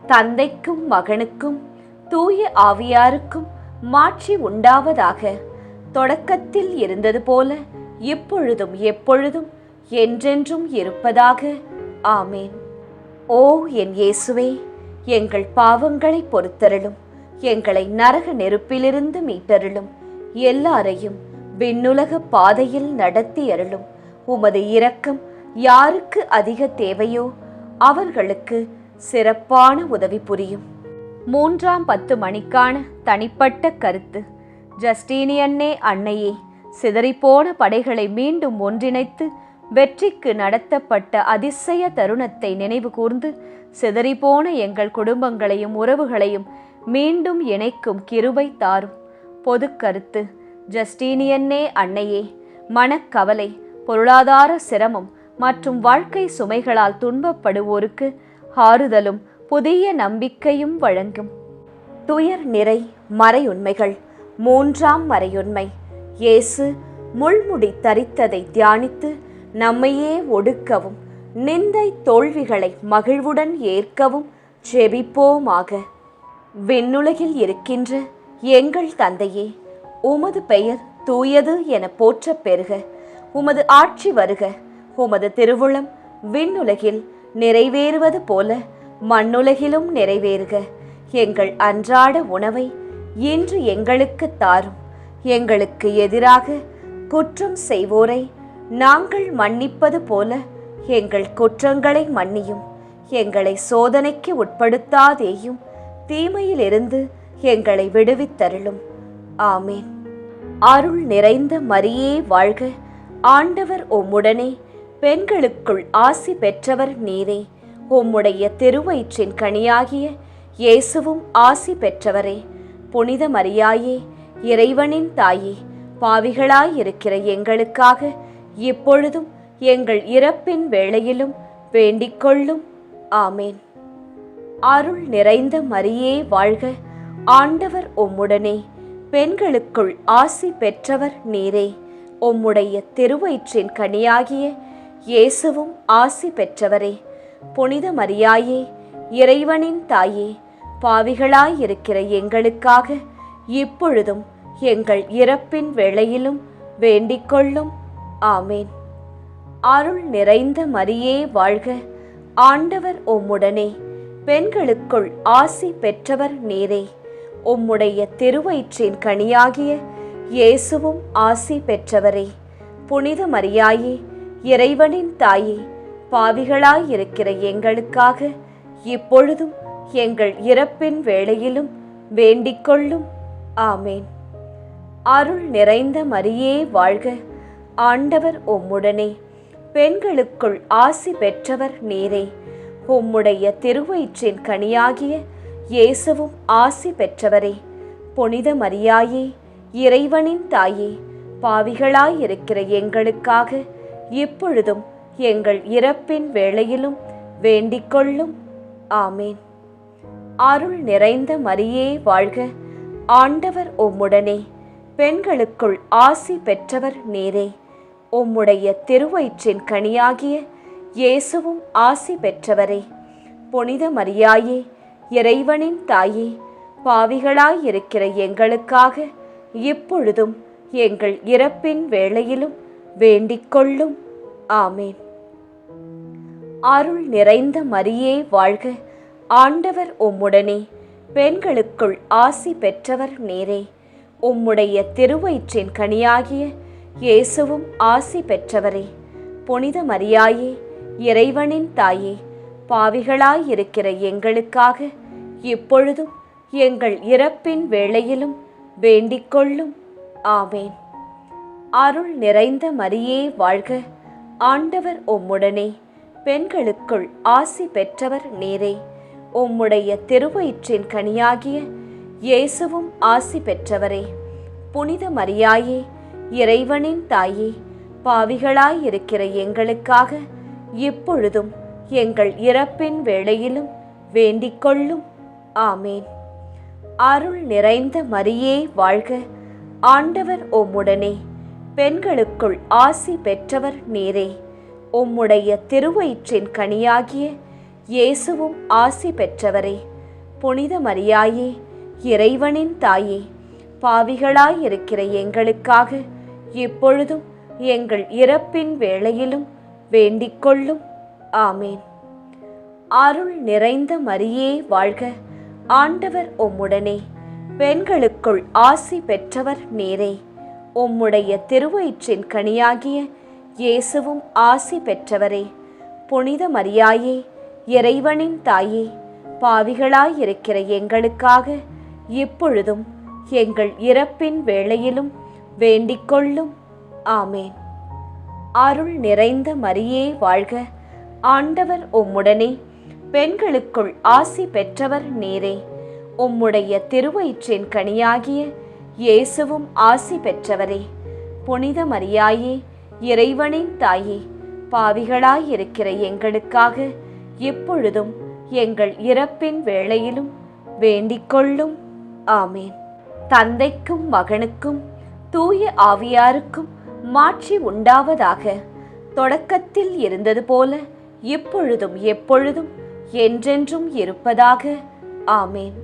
தந்தைக்கும் மகனுக்கும் தூய ஆவியாருக்கும் மாட்சி உண்டாவதாக. தொடக்கத்தில் இருந்தது போல இப்பொழுதும் எப்பொழுதும் என்றென்றும் இருப்பதாக. ஆமேன். ஓ என் இயேசுவே, எங்கள் பாவங்களை பொறுத்தருளும், எங்களை நரக நெருப்பிலிருந்து மீட்டருளும், எல்லாரையும் விண்ணுலக பாதையில் நடத்தி அருளும். உமது இரக்கம் யாருக்கு அதிக தேவையோ அவர்களுக்கு சிறப்பான உதவி புரியும். 3ஆம் 10 மணிக்கான தனிப்பட்ட கருத்து. ஜஸ்டீனியன்னே அன்னையே, சிதறிப்போன படைகளை மீண்டும் ஒன்றிணைத்து வெற்றிக்கு நடத்தப்பட்ட அதிசய தருணத்தை நினைவு கூர்ந்து சிதறிப்போன எங்கள் குடும்பங்களையும் உறவுகளையும் மீண்டும் இணைக்கும் கிருபை தாரும். பொது கருத்து. ஜஸ்டீனியன்னே அன்னையே, மனக்கவலை, பொருளாதார சிரமம் மற்றும் வாழ்க்கை சுமைகளால் துன்பப்படுவோருக்கு ஆறுதலும் புதிய நம்பிக்கையும் வழங்கும். துயர் நிறை மறையுண்மைகள். 3ஆம் மறையுண்மை. இயேசு முள்முடி தரித்ததை தியானித்து நம்மையே ஒடுக்கவும் நிந்தை தோல்விகளை மகிழ்வுடன் ஏற்கவும் ஜெபிப்போமாக. விண்ணுலகில் இருக்கின்ற எங்கள் தந்தையே, உமது பெயர் தூயது என போற்றப் பெறுக. உமது ஆட்சி வருக. உமது திருவுளம் விண்ணுலகில் நிறைவேறுவது போல மண்ணுலகிலும் நிறைவேறுக. எங்கள் அன்றாட உணவை இன்று எங்களுக்கு தாரும். எங்களுக்கு எதிராக குற்றம் செய்வோரை நாங்கள் மன்னிப்பது போல எங்கள் குற்றங்களை மன்னியும். எங்களை சோதனைக்கு உட்படுத்தாதேயும், தீமையிலிருந்து எங்களை விடுவித்தருளும். ஆமேன். அருள் நிறைந்த மரியே வாழ்க, ஆண்டவர் உம்முடனே, பெண்களுக்குள் ஆசி பெற்றவர் நீரே. உம்முடைய திருவயிற்றின் கனியாகிய இயேசுவும் ஆசி பெற்றவரே. புனித மரியாயே, இறைவனின் தாயே, பாவிகளாயிருக்கிற எங்களுக்காக இப்பொழுதும் எங்கள் இறப்பின் வேளையிலும் வேண்டிக் கொள்ளும். ஆமேன். அருள் நிறைந்த மரியே வாழ்க, ஆண்டவர் உம்முடனே, பெண்களுக்குள் ஆசி பெற்றவர் நீரே. உம்முடைய திருவயிற்றின் கனியாகிய இயேசுவும் ஆசி பெற்றவரே. புனித மரியாயே, இறைவனின் தாயே, பாவிகளாயிருக்கிற எங்களுக்காக இப்பொழுதும் எங்கள் இறப்பின் வேளையிலும் வேண்டிக் கொள்ளும். ஆமேன். அருள் நிறைந்த மரியே வாழ்க, ஆண்டவர் உம்முடனே, பெண்களுக்குள் ஆசி பெற்றவர் நீரே. உம்முடைய திருவயிற்றின் கனியாகிய இயேசுவும் ஆசி பெற்றவரே. புனித மரியாயே, இறைவனின் தாயே, பாவிகளாயிருக்கிற எங்களுக்காக இப்பொழுதும் எங்கள் இறப்பின் வேளையிலும் வேண்டிக் கொள்ளும். ஆமேன். அருள் நிறைந்த மரியே வாழ்க, ஆண்டவர் உம்முடனே, பெண்களுக்குள் ஆசி பெற்றவர் நீரே. உம்முடைய திருவயிற்றின் கனியாகிய இயேசுவும் ஆசி பெற்றவரே. புனித மரியாயே, இறைவனின் தாயே, பாவிகளாயிருக்கிற எங்களுக்காக இப்பொழுதும் எங்கள் இறப்பின் வேளையிலும் வேண்டிக் கொள்ளும். ஆமேன். அருள் நிறைந்த மரியே வாழ்க, ஆண்டவர் உம்முடனே, பெண்களுக்குள் ஆசி பெற்றவர் நீரே. உம்முடைய திருவயிற்றின் கனியாகிய இயேசுவும் ஆசி பெற்றவரே. புனித மரியாயே, இறைவனின் தாயே, பாவிகளாயிருக்கிற எங்களுக்காக இப்பொழுதும் எங்கள் இறப்பின் வேளையிலும் வேண்டிக் கொள்ளும். ஆமேன். அருள் நிறைந்த மரியே வாழ்க, ஆண்டவர் உம்முடனே, பெண்களுக்குள் ஆசி பெற்றவர் நீரே. உம்முடைய திருவயிற்றின் கனியாகிய இயேசுவும் ஆசி பெற்றவரே. புனித மரியாயே, இறைவனின் தாயே, பாவிகளாயிருக்கிற எங்களுக்காக இப்பொழுதும் எங்கள் இறப்பின் வேளையிலும் வேண்டிக் கொள்ளும். ஆமேன். அருள் நிறைந்த மரியே வாழ்க, ஆண்டவர் உம்முடனே, பெண்களுக்குள் ஆசி பெற்றவர் நீரே. உம்முடைய திருவயிற்றின் கனியாகிய இயேசுவும் ஆசி பெற்றவரே. புனித மரியாயே, இறைவனின் தாயே, பாவிகளாயிருக்கிற எங்களுக்காக இப்பொழுதும் எங்கள் இறப்பின் வேளையிலும் வேண்டிக் கொள்ளும். ஆமேன். அருள் நிறைந்த மரியே வாழ்க, ஆண்டவர் உம்முடனே, பெண்களுக்குள் ஆசி பெற்றவர் நீரே. உம்முடைய திருவயிற்றின் கனியாகிய இயேசுவும் ஆசி பெற்றவரே. புனித மரியாயே, இறைவனின் தாயே, பாவிகளாயிருக்கிற எங்களுக்காக இப்பொழுதும் எங்கள் இறப்பின் வேளையிலும் வேண்டிக் கொள்ளும். ஆமேன். அருள் நிறைந்த மரியே வாழ்க, ஆண்டவர் உம்முடனே, பெண்களுக்குள் ஆசி பெற்றவர் நீரே. உம்முடைய திருவயிற்றின் கனியாகிய இயேசுவும் ஆசி பெற்றவரே. புனித மரியாயே, இறைவனின் தாயே, பாவிகளாயிருக்கிற எங்களுக்காக இப்பொழுதும் எங்கள் இறப்பின் வேளையிலும் வேண்டிக் கொள்ளும். ஆமேன். அருள் நிறைந்த மரியே வாழ்க, ஆண்டவர் உம்முடனே, பெண்களுக்குள் ஆசி பெற்றவர் நீரே. உம்முடைய திருவயிற்றின் கனியாகிய இயேசுவும் ஆசி பெற்றவரே. புனித மரியாயே, இறைவனின் தாயே, பாவிகளாயிருக்கிற எங்களுக்காக இப்பொழுதும் எங்கள் இறப்பின் வேளையிலும் வேண்டிக் கொள்ளும். ஆமேன். தந்தைக்கும் மகனுக்கும் தூய ஆவியாருக்கும் மாட்சி உண்டாவதாக. தொடக்கத்தில் இருந்தது போல இப்பொழுதும் எப்பொழுதும் என்றென்றும் இருப்பதாக. ஆமேன்.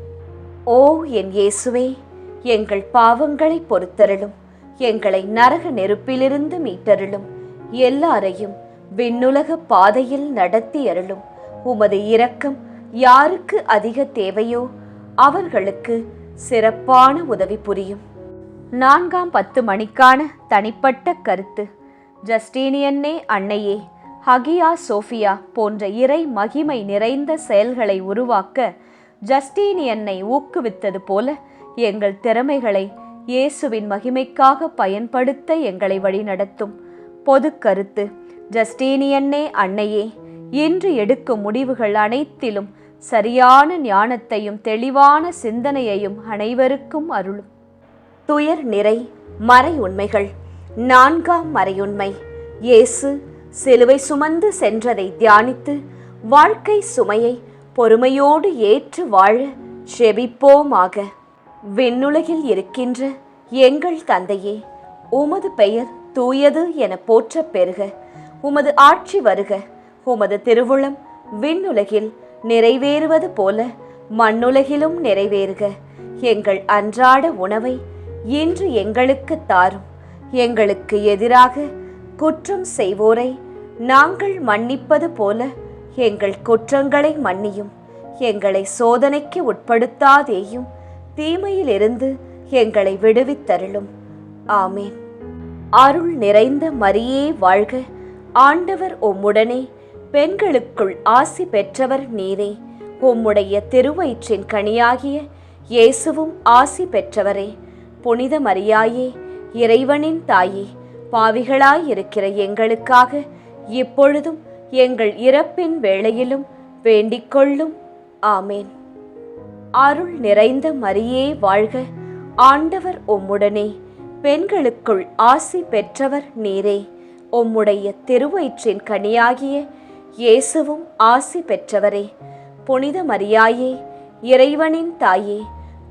ஓ என் இயேசுவே, எங்கள் பாவங்களை பொறுத்தருளும், எங்களை நரக நெருப்பிலிருந்து மீட்டருளும், எல்லாரையும் விண்ணுலக பாதையில் நடத்தி அருளும். உமது இரக்கம் யாருக்கு அதிக தேவையோ அவர்களுக்கு சிறப்பான உதவி புரியும். 4ஆம் 10 மணிக்கான தனிப்பட்ட கருத்து. ஜஸ்டீனியன்னே அன்னையே, ஹகியா சோஃபியா போன்ற இறை மகிமை நிறைந்த செயல்களை உருவாக்க ஜஸ்டீனியன்னை ஊக்குவித்தது போல எங்கள் திறமைகளை இயேசுவின் மகிமைக்காக பயன்படுத்த எங்களை வழிநடத்தும். பொது கருத்து. ஜஸ்டீனியன்னே அன்னையே, இன்று எடுக்கும் முடிவுகள் அனைத்திலும் சரியான ஞானத்தையும் தெளிவான சிந்தனையையும் அனைவருக்கும் அருளும். துயர் நிறை மறை உண்மைகள். 4ஆம் மறையுண்மை. இயேசு சிலுவை சுமந்து சென்றதை தியானித்து வாழ்க்கை சுமையை பொறுமையோடு ஏற்று வாழ செபிப்போமாக. விண்ணுலகில் இருக்கின்ற எங்கள் தந்தையே, உமது பெயர் தூயது என போற்றப் பெறுக. உமது ஆட்சி வருக. உமது திருவுளம் விண்ணுலகில் நிறைவேறுவது போல மண்ணுலகிலும் நிறைவேறுக. எங்கள் அன்றாட உணவை இன்று எங்களுக்கு தாரும். எங்களுக்கு எதிராக குற்றம் செய்வோரை நாங்கள் மன்னிப்பது போல எங்கள் குற்றங்களை மன்னியும். எங்களை சோதனைக்கு உட்படுத்தாதேயும், தீமையிலிருந்து எங்களை விடுவித்தருளும். ஆமேன். அருள் நிறைந்த மரியே வாழ்க. ஆண்டவர் உம்முடனே, பெண்களுக்குள் ஆசி பெற்றவர் நீரே. உம்முடைய திருவயிற்றின் கனியாகிய இயேசுவும் ஆசி பெற்றவரே. புனித மரியாயே, இறைவனின் தாயே, பாவிகளாயிருக்கிற எங்களுக்காக இப்பொழுதும் எங்கள் இறப்பின் வேளையிலும் வேண்டிக்கொள்ளும். ஆமேன். அருள் நிறைந்த மரியே வாழ்க. ஆண்டவர் உம்முடனே, பெண்களுக்குள் ஆசி பெற்றவர் நீரே. உம்முடைய திருவயிற்றின் கனியாகிய இயேசுவும் ஆசி பெற்றவரே. புனித மரியாயே, இறைவனின் தாயே,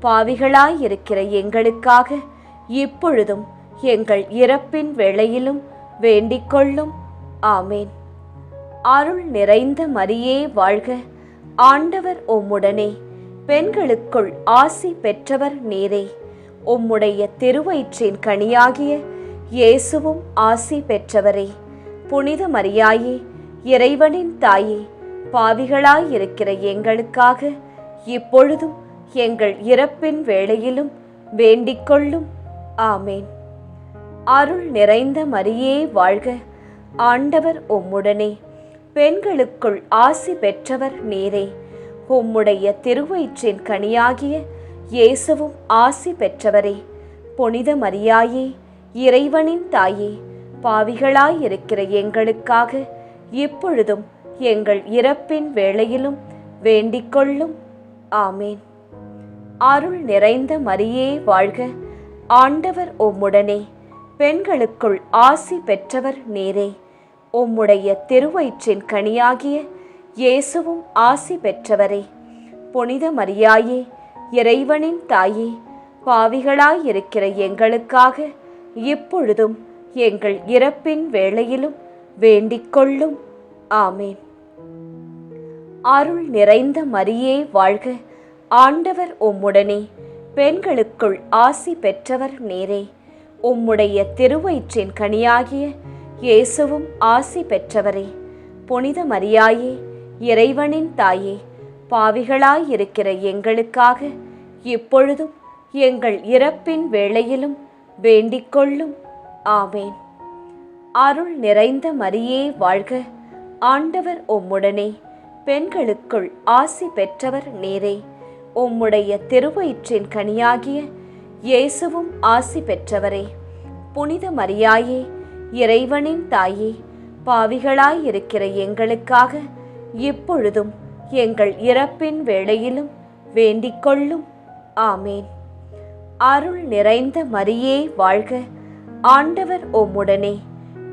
பாவிகளாயிருக்கிற எங்களுக்காக இப்பொழுதும் எங்கள் இறப்பின் வேளையிலும் வேண்டிக்கொள்ளும். ஆமேன். அருள் நிறைந்த மரியே வாழ்க. ஆண்டவர் உம்முடனே, பெண்களுக்குள் ஆசி பெற்றவர் நீரே. உம்முடைய திருவயிற்றின் கனியாகிய இயேசுவும் ஆசி பெற்றவரே. புனித மரியாயே, இறைவனின் தாயே, பாவிகளாயிருக்கிற எங்களுக்காக இப்பொழுதும் எங்கள் இறப்பின் வேளையிலும் வேண்டிக்கொள்ளும். ஆமேன். அருள் நிறைந்த மரியே வாழ்க. ஆண்டவர் உம்முடனே, பெண்களுக்குள் ஆசி பெற்றவர் நீரே. உம்முடைய திருவயிற்றின் கனியாகிய இயேசுவும் ஆசி பெற்றவரே. புனித மரியாயே, இறைவனின் தாயே, பாவிகளாயிருக்கிற எங்களுக்காக இப்பொழுதும் எங்கள் இறப்பின் வேளையிலும் வேண்டிக்கொள்ளும். ஆமேன். அருள் நிறைந்த மரியே வாழ்க. ஆண்டவர் உம்முடனே, பெண்களுக்குள் ஆசி பெற்றவர் நீரே. உம்முடைய திருவயிற்றின் கனியாகிய இயேசுவும் ஆசி பெற்றவரே. புனித மரியாயே, இறைவனின் தாயே, பாவிகளாயிருக்கிற எங்களுக்காக இப்பொழுதும் எங்கள் இறப்பின் வேளையிலும் வேண்டிக்கொள்ளும். ஆமேன். அருள் நிறைந்த மரியே வாழ்க. ஆண்டவர் உம்முடனே, பெண்களுக்குள் ஆசி பெற்றவர் நீரே. உம்முடைய திருவயிற்றின் கனியாகிய இயேசுவும் ஆசி பெற்றவரே. புனித மரியாயே, இறைவனின் தாயே, பாவிகளாயிருக்கிற எங்களுக்காக இப்பொழுதும் எங்கள் இறப்பின் வேளையிலும் வேண்டிக்கொள்ளும். ஆமேன். அருள் நிறைந்த மரியே வாழ்க. ஆண்டவர் உம்முடனே, பெண்களுக்குள் ஆசி பெற்றவர் நீரே. உம்முடைய திருவயிற்றின் கனியாகிய இயேசுவும் ஆசி பெற்றவரே. புனித மரியாயே, இறைவனின் தாயே, பாவிகளாயிருக்கிற எங்களுக்காக இப்பொழுதும் எங்கள் இறப்பின் வேளையிலும் வேண்டிக்கொள்ளும். ஆமேன். அருள் நிறைந்த மரியே வாழ்க. ஆண்டவர் உம்முடனே,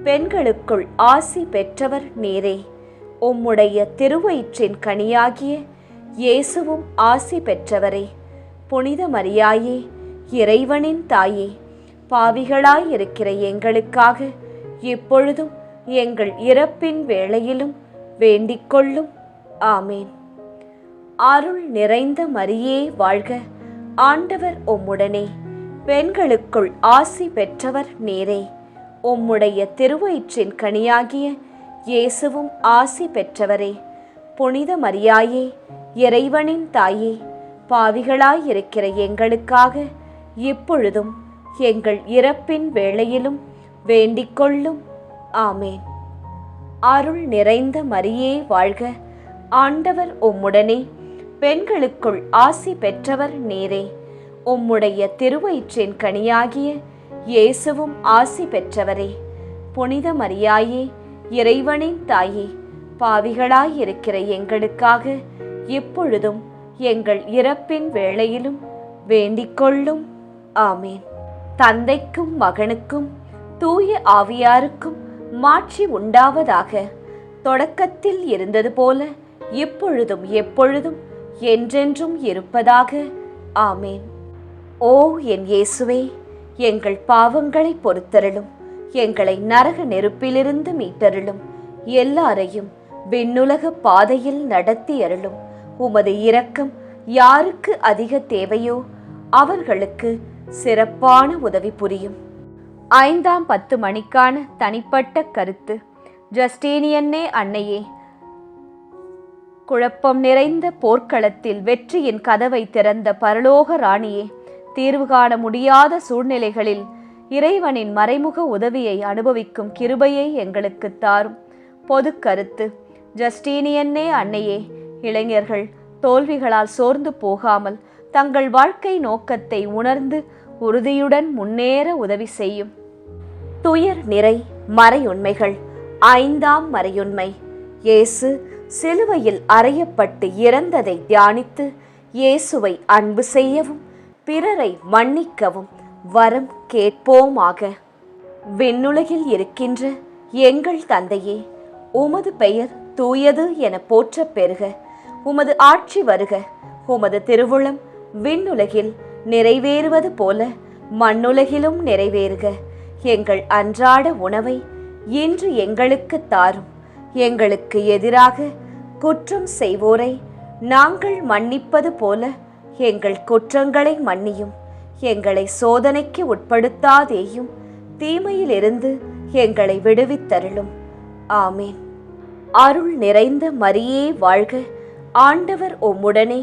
பெண்களுக்குள் ஆசி பெற்றவர் நீரே. உம்முடைய திருவயிற்றின் கனியாகிய இயேசுவும் ஆசி பெற்றவரே. புனித மரியாயே, இறைவனின் தாயே, பாவிகளாயிருக்கிற எங்களுக்காக இப்பொழுதும் எங்கள் இறப்பின் வேளையிலும் வேண்டிக்கொள்ளும். ஆமேன். அருள் நிறைந்த மரியே வாழ்க. ஆண்டவர் உம்முடனே, பெண்களுக்குள் ஆசி பெற்றவர் நீரே. உம்முடைய திருவயிற்றின் கனியாகிய இயேசுவும் ஆசி பெற்றவரே. புனித மரியாயே, இறைவனின் தாயே, பாவிகளாயிருக்கிற எங்களுக்காக இப்பொழுதும் எங்கள் இறப்பின் வேளையிலும் வேண்டிக்கொள்ளும். ஆமேன். அருள் நிறைந்த மரியே வாழ்க. ஆண்டவர் உம்முடனே, பெண்களுக்குள் ஆசி பெற்றவர் நீரே. உம்முடைய திருவயிற்றின் கனியாகிய இயேசுவும் ஆசி பெற்றவரே. புனித மரியாயே, இறைவனின் தாயே, பாவிகளாயிருக்கிற எங்களுக்காக இப்பொழுதும் எங்கள் இறப்பின் வேளையிலும் வேண்டிக்கொள்ளும். ஆமேன். தந்தைக்கும் மகனுக்கும் தூய ஆவியாருக்கும் மாட்சி உண்டாவதாக. தொடக்கத்தில் இருந்தது போல இப்பொழுதும் எப்பொழுதும் என்றென்றும் இருப்பதாக. ஆமேன். ஓ என் இயேசுவே, எங்கள் பாவங்களை பொறுத்தருளும். எங்களை நரக நெருப்பிலிருந்து மீட்டருளும். எல்லாரையும் விண்ணுலக பாதையில் நடத்தி அருளும். உமது இரக்கம் யாருக்கு அதிக தேவையோ அவர்களுக்கு சிறப்பான உதவி புரியும். 5ஆம் 10 மணிக்கான தனிப்பட்ட கருத்து. ஜஸ்டீனியன்னே அன்னையே, குழப்பம் நிறைந்த போர்க்களத்தில் வெற்றியின் கதவை திறந்த பரலோக ராணியே, தீர்வு காண முடியாத சூழ்நிலைகளில் இறைவனின் மறைமுக உதவியை அனுபவிக்கும் கிருபையை எங்களுக்கு தாரும். பொது கருத்து. ஜஸ்டீனியன்னே அன்னையே, இளைஞர்கள் தோல்விகளால் சோர்ந்து போகாமல் தங்கள் வாழ்க்கை நோக்கத்தை உணர்ந்து உறுதியுடன் முன்னேற உதவி செய்யும். துயர் நிறை மறையுண்மைகள். 5ஆம் மறையுண்மை. இயேசு சிலுவையில் அறையப்பட்டு இறந்ததை தியானித்து இயேசுவை அன்பு செய்யவும் பிறரை மன்னிக்கவும் வரம் கேட்போமாக. விண்ணுலகில் இருக்கின்ற எங்கள் தந்தையே, உமது பெயர் தூயது என போற்றப் பெறுக. உமது ஆட்சி வருக. உமது திருவுளம் விண்ணுலகில் நிறைவேறுவது போல மண்ணுலகிலும் நிறைவேறுக. எங்கள் அன்றாட உணவை இன்று எங்களுக்கு தாரும். எங்களுக்கு எதிராக குற்றம் செய்வோரை நாங்கள் மன்னிப்பது போல எங்கள் குற்றங்களை மன்னியும். எங்களை சோதனைக்கு உட்படுத்தாதேயும், தீமையிலிருந்து எங்களை விடுவித்தருளும். ஆமேன். அருள் நிறைந்த மரியே வாழ்க. ஆண்டவர் உம்முடனே,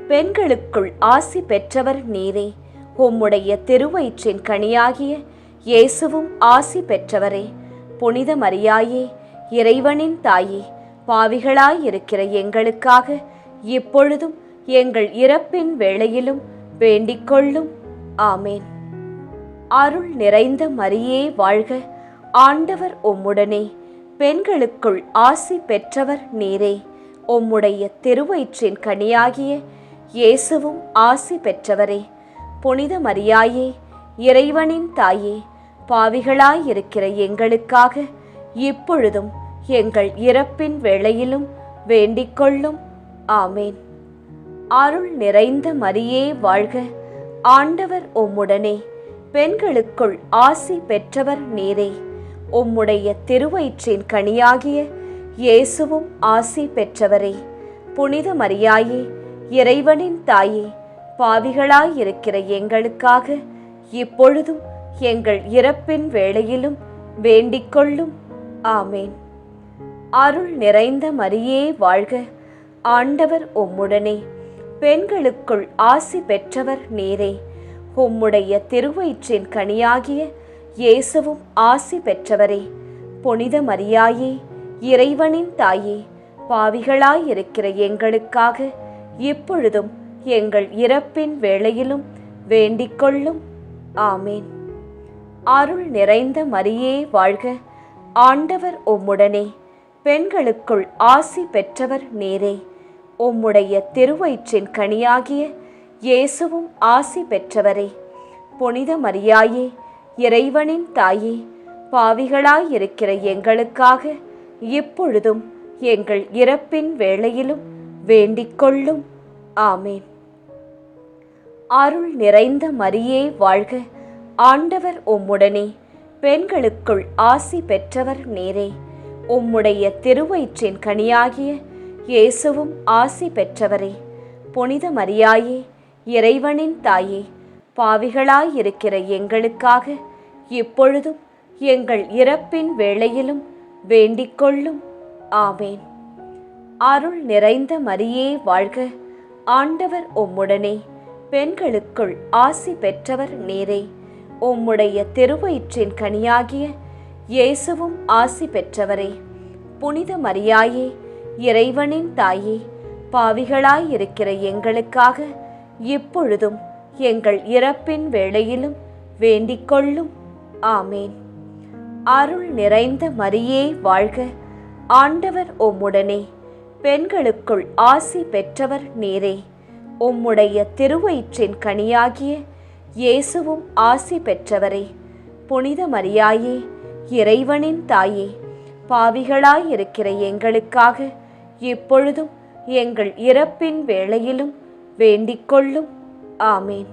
பெண்களுக்குள் ஆசி பெற்றவர் நீரே. உம்முடைய திருவயிற்றின் கனியாகிய இயேசுவும் ஆசி பெற்றவரே. புனித மரியாயே, இறைவனின் தாயே, பாவிகளாயிருக்கிற எங்களுக்காக இப்பொழுதும் எங்கள் இறப்பின் வேளையிலும் வேண்டிக்கொள்ளும். ஆமேன். அருள் நிறைந்த மரியே வாழ்க. ஆண்டவர் உம்முடனே, பெண்களுக்குள் ஆசி பெற்றவர் நீரே. உம்முடைய திருவயிற்றின் கனியாகிய இயேசுவும் ஆசி பெற்றவரே. புனித மரியாயே, இறைவனின் தாயே, பாவிகளாயிருக்கிற எங்களுக்காக இப்பொழுதும் எங்கள் இறப்பின் வேளையிலும் வேண்டிக்கொள்ளும். ஆமேன். அருள் நிறைந்த மரியே வாழ்க. ஆண்டவர் உம்முடனே, பெண்களுக்குள் ஆசி பெற்றவர் நீரே. உம்முடைய திருவயிற்றின் கனியாகிய இயேசுவும் ஆசி பெற்றவரே. புனித மரியாயே, இறைவனின் தாயே, பாவிகளாயிருக்கிற எங்களுக்காக இப்பொழுதும் எங்கள் இறப்பின் வேளையிலும் வேண்டிக்கொள்ளும். ஆமேன். அருள் நிறைந்த மரியே வாழ்க. ஆண்டவர் உம்முடனே, பெண்களுக்குள் ஆசி பெற்றவர் நீரே. உம்முடைய திருவயிற்றின் கனியாகிய இயேசுவும் ஆசி பெற்றவரே. புனித மரியாயே, இறைவனின் தாயே, பாவிகளாயிருக்கிற எங்களுக்காக இப்பொழுதும் எங்கள் இறப்பின் வேளையிலும் வேண்டிக்கொள்ளும். ஆமேன். அருள் நிறைந்த மரியே வாழ்க. ஆண்டவர் உம்முடனே, பெண்களுக்குள் ஆசி பெற்றவர் நீரே. உம்முடைய திருவயிற்றின் கனியாகிய இயேசுவும் ஆசி பெற்றவரே. புனித மரியாயே, இறைவனின் தாயே, பாவிகளாயிருக்கிற எங்களுக்காக இப்பொழுதும் எங்கள் இறப்பின் வேளையிலும் வேண்டிக்கொள்ளும். ஆமேன். அருள் நிறைந்த மரியே வாழ்க. ஆண்டவர் உம்முடனே, பெண்களுக்குள் ஆசி பெற்றவர் நீரே. உம்முடைய திருவயிற்றின் கனியாகிய இயேசுவும் ஆசி பெற்றவரே. புனித மரியாயே, இறைவனின் தாயே, பாவிகளாயிருக்கிற எங்களுக்காக இப்பொழுதும் எங்கள் இறப்பின் வேளையிலும் வேண்டிக்கொள்ளும். ஆமேன். அருள் நிறைந்த மரியே வாழ்க. ஆண்டவர் உம்முடனே, பெண்களுக்குள் ஆசி பெற்றவர் நீரே. உம்முடைய திருவயிற்றின் கனியாகிய இயேசுவும் ஆசி பெற்றவரே. புனித மரியாயே, இறைவனின் தாயே, பாவிகளாயிருக்கிற எங்களுக்காக இப்பொழுதும் எங்கள் இறப்பின் வேளையிலும் வேண்டிக்கொள்ளும். ஆமேன். அருள் நிறைந்த மரியே வாழ்க. ஆண்டவர் உம்முடனே, பெண்களுக்குள் ஆசி பெற்றவர் நீரே. உம்முடைய திருவயிற்றின் கனியாகிய இயேசுவும் ஆசி பெற்றவரே. புனித மரியாயே, இறைவனின் தாயே, பாவிகளாயிருக்கிற எங்களுக்காக இப்பொழுதும் எங்கள் இறப்பின் வேளையிலும் வேண்டிக் கொள்ளும். ஆமேன்.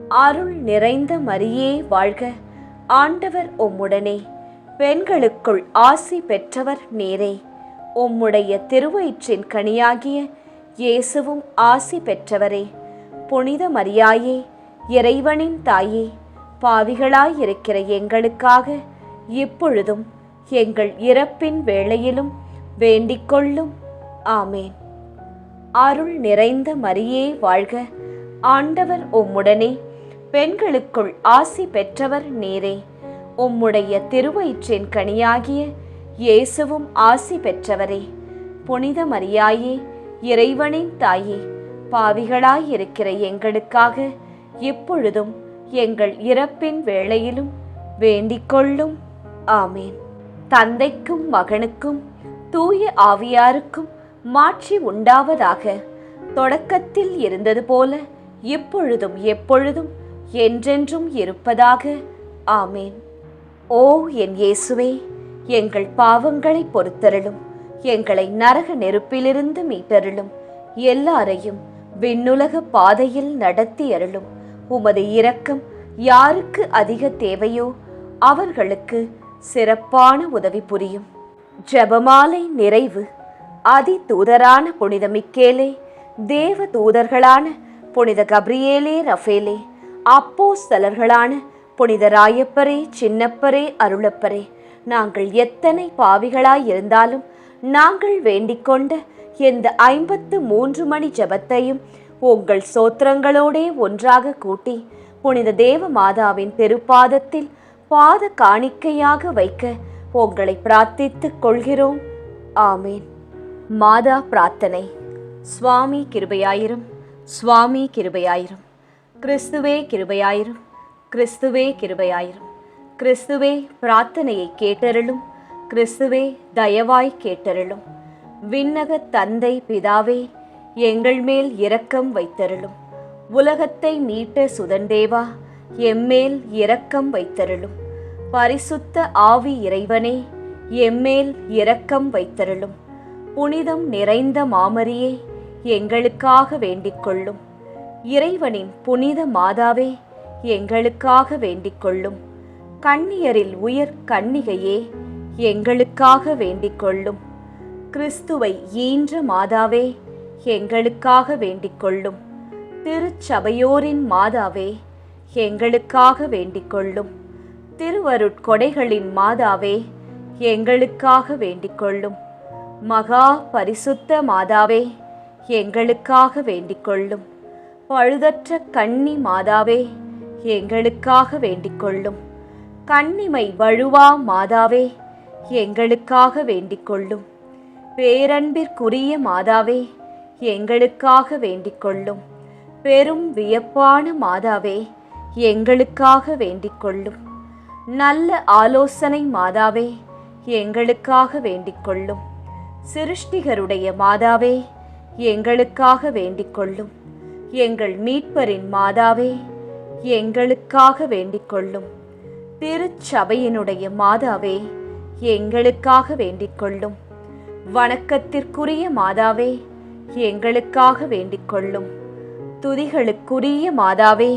அருள் நிறைந்த மரியே வாழ்க, ஆண்டவர் உம்முடனே, பெண்களுக்குள் ஆசி பெற்றவர் நீரே. உம்முடைய திருவயிற்றின் கனியாகிய இயேசுவும் ஆசி பெற்றவரே. புனித மரியாயே, இறைவனின் தாயே, பாவிகளாயிருக்கிற எங்களுக்காக இப்பொழுதும் எங்கள் இறப்பின் வேளையிலும் வேண்டிக் கொள்ளும். ஆமேன். அருள் நிறைந்த மரியே வாழ்க, ஆண்டவர் உம்முடனே, பெண்களுக்குள் ஆசி பெற்றவர் நீரே. உம்முடைய திருவயிற்றின் கனியாகிய இயேசுவும் ஆசி பெற்றவரே. புனித மரியாயே, இறைவனின் தாயே, பாவிகளாயிருக்கிற எங்களுக்காக இப்பொழுதும் எங்கள் இறப்பின் வேளையிலும் வேண்டிக் கொள்ளும். ஆமேன். தந்தைக்கும் மகனுக்கும் தூய ஆவியாருக்கும் மாட்சி உண்டாவதாக. தொடக்கத்தில் இருந்தது போல இப்பொழுதும் எப்பொழுதும் என்றென்றும் இருப்பதாக. ஆமேன். ஓ என் இயேசுவே, எங்கள் பாவங்களை பொறுத்தருளும், எங்களை நரக நெருப்பிலிருந்து மீட்டருளும், எல்லாரையும் விண்ணுலக பாதையில் நடத்தி அருளும். உமது இரக்கம் யாருக்கு அதிக தேவையோ அவர்களுக்கு சிறப்பான உதவி புரியும். ஜெபமாலை நிறைவு. அதி தூதரான புனித மிக்கேலே, தேவ தூதர்களான புனித கப்ரியேலே, ரஃபேலே, அப்போஸ்தலர்களான புனித ராயப்பரே, சின்னப்பரே, அருளப்பரே, நாங்கள் எத்தனை பாவிகளாயிருந்தாலும் நாங்கள் வேண்டிக்கொண்ட எந்த 53 மணி ஜெபத்தையும் உங்கள் சோத்திரங்களோடே ஒன்றாக கூட்டி புனித தேவ மாதாவின் திருப்பாதத்தில் பாத காணிக்கையாக வைக்க உங்களை பிரார்த்தித்துக் கொள்கிறோம். ஆமேன். மாதா பிரார்த்தனை. சுவாமி கிருபையாயிரும், சுவாமி கிருபையாயிரும். கிறிஸ்துவே கிருபையாயிரும், கிறிஸ்துவே கிருபையாயிரும். கிறிஸ்துவே பிரார்த்தனையை கேட்டருளும், கிறிஸ்துவே தயவாய் கேட்டருளும். விண்ணக தந்தை பிதாவே, எங்கள் மேல் இரக்கம் வைத்தருளும். உலகத்தை மீட்ட சுதந்தேவா, எம்மேல் இரக்கம் வைத்தருளும். பரிசுத்த ஆவி இறைவனே, எம்மேல் இரக்கம் வைத்தருளும். புனிதம் நிறைந்த மாமரியே, எங்களுக்காக வேண்டிக் கொள்ளும். இறைவனின் புனித மாதாவே, எங்களுக்காக வேண்டிக் கொள்ளும். கன்னியரில் உயர் கன்னிகையே, எங்களுக்காக வேண்டிக் கொள்ளும். கிறிஸ்துவை ஈன்ற மாதாவே, எங்களுக்காக வேண்டிக் கொள்ளும். திருச்சபையோரின் மாதாவே, எங்களுக்காக வேண்டிக் கொள்ளும். திருவருட்கொடைகளின் மாதாவே, எங்களுக்காக வேண்டிக் கொள்ளும். மகா பரிசுத்த மாதாவே, எங்களுக்காக வேண்டிக் கொள்ளும். பழுதற்ற கன்னி மாதாவே, எங்களுக்காக வேண்டிக் கொள்ளும். கன்னிமை வழுவா மாதாவே, எங்களுக்காக வேண்டிக் கொள்ளும். பேரன்பிற்குரிய மாதாவே, எங்களுக்காக வேண்டிக் கொள்ளும். பெரும் வியப்பான மாதாவே, எங்களுக்காக வேண்டிக் கொள்ளும். நல்ல ஆலோசனை மாதாவே, எங்களுக்காக வேண்டிக் கொள்ளும். சிருஷ்டிகருடைய மாதாவே, எங்களுக்காக வேண்டிக் கொள்ளும். எங்கள் மீட்பரின் மாதாவே, எங்களுக்காக வேண்டிக் கொள்ளும். திருச்சபையினுடைய மாதாவே, எங்களுக்காக வேண்டிக் கொள்ளும். வணக்கத்திற்குரிய மாதாவே, எங்களுக்காக வேண்டிக் கொள்ளும். துதிகளுக்குரிய மாதாவே,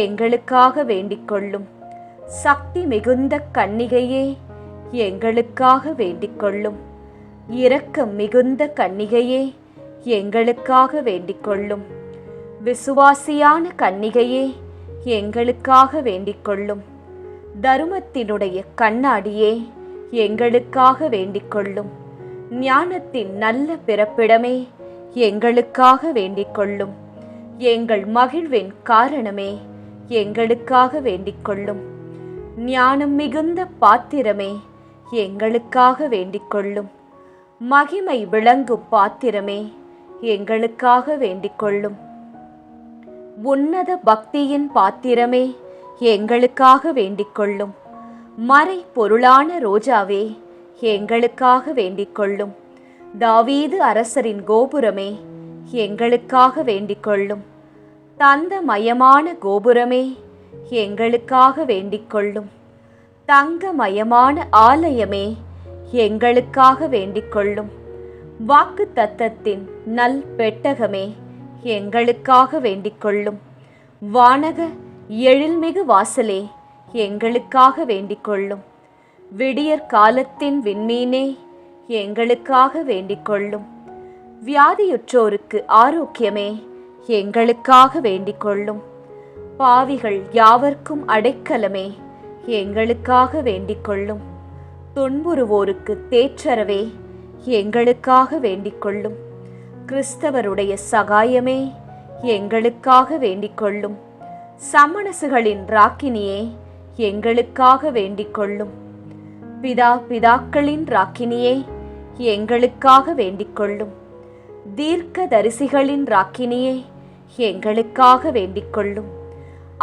எங்களுக்காக வேண்டிக் கொள்ளும். சக்தி மிகுந்த கன்னிகையே, எங்களுக்காக வேண்டிக் கொள்ளும். இரக்கம் மிகுந்த கன்னிகையே, எங்களுக்காக வேண்டிக் கொள்ளும். விசுவாசியான கன்னிகையே, எங்களுக்காக வேண்டிக் கொள்ளும். தருமத்தினுடைய கண்ணாடியே, எங்களுக்காக வேண்டிக் கொள்ளும். ஞானத்தின் நல்ல பிறப்பிடமே, எங்களுக்காக வேண்டிக் கொள்ளும். எங்கள் மகிழ்வின் காரணமே, எங்களுக்காக வேண்டிக் கொள்ளும். ஞானம் மிகுந்த பாத்திரமே, எங்களுக்காக வேண்டிக் கொள்ளும். மகிமை விளங்கும் பாத்திரமே, எங்களுக்காக வேண்டிக் கொள்ளும். உன்னத பக்தியின் பாத்திரமே, எங்களுக்காக வேண்டிக் கொள்ளும். மறை பொருளான ரோஜாவே, எங்களுக்காக வேண்டிக் கொள்ளும். தாவீது அரசரின் கோபுரமே, எங்களுக்காக வேண்டிக் கொள்ளும். தந்தமயமான கோபுரமே, எங்களுக்காக வேண்டிக் கொள்ளும். தங்கமயமான ஆலயமே, எங்களுக்காக வேண்டிக் கொள்ளும். வாக்கு தத்தத்தின் நல் பெட்டகமே, எங்களுக்காக வேண்டிக் கொள்ளும். வானக எழில்மிகு வாசலே, எங்களுக்காக வேண்டிக் கொள்ளும். விடியற் காலத்தின் விண்மீனே, எங்களுக்காக வேண்டிக் கொள்ளும். வியாதியுற்றோருக்கு ஆரோக்கியமே, எங்களுக்காக வேண்டிக் கொள்ளும். பாவிகள் யாவர்க்கும் அடைக்கலமே, எங்களுக்காக வேண்டிக் கொள்ளும். துன்புறுவோருக்கு தேற்றரவே, எங்களுக்காக வேண்டிக் கொள்ளும். கிறிஸ்தவருடைய சகாயமே, எங்களுக்காக வேண்டிக் கொள்ளும். சமணசுகளின் ராக்கினியே, எங்களுக்காக வேண்டிக் கொள்ளும். பிதாக்களின் ராக்கினியே, எங்களுக்காக வேண்டிக் கொள்ளும். தீர்க்க தரிசிகளின் ராக்கினியே, எங்களுக்காக வேண்டிக் கொள்ளும்.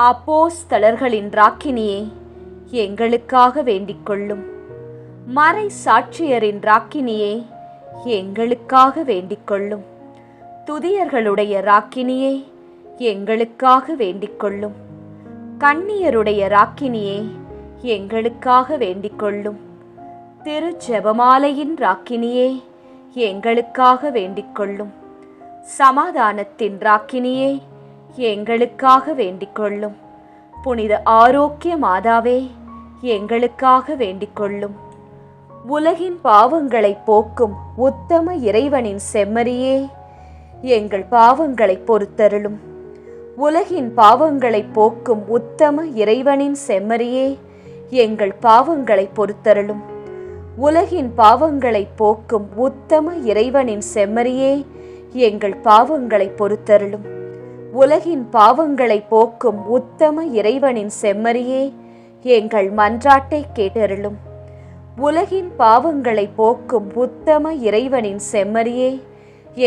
அப்போஸ்தலர்களின் ராக்கினியே, எங்களுக்காக வேண்டிக் கொள்ளும். மறை சாட்சியரின் ராக்கினியே, எங்களுக்காக வேண்டிக் கொள்ளும். துதியர்களுடைய ராக்கினியே, எங்களுக்காக வேண்டிக் கொள்ளும். கன்னியருடைய ராக்கினியே, எங்களுக்காக வேண்டிக் கொள்ளும். திரு ஜெபமாலையின் ராக்கினியே, எங்களுக்காக வேண்டிக் கொள்ளும். சமாதானத்தின் ராக்கினியே, எங்களுக்காக வேண்டிக் கொள்ளும். புனித ஆரோக்கிய மாதாவே, எங்களுக்காக வேண்டிக் கொள்ளும். உலகின் பாவங்களை போக்கும் உத்தம இறைவனின் செம்மறியே, எங்கள் பாவங்களை பொறுத்தருளும். உலகின் பாவங்களை போக்கும் உத்தம இறைவனின் செம்மறியே, எங்கள் பாவங்களை பொறுத்தருளும். உலகின் பாவங்களை போக்கும் உத்தம இறைவனின் செம்மறியே, எங்கள் பாவங்களை பொறுத்தருளும். உலகின் பாவங்களை போக்கும் உத்தம இறைவனின் செம்மறியே, எங்கள் மன்றாட்டை கேட்டருளும். உலகின் பாவங்களை போக்கும் உத்தம இறைவனின் செம்மறியே,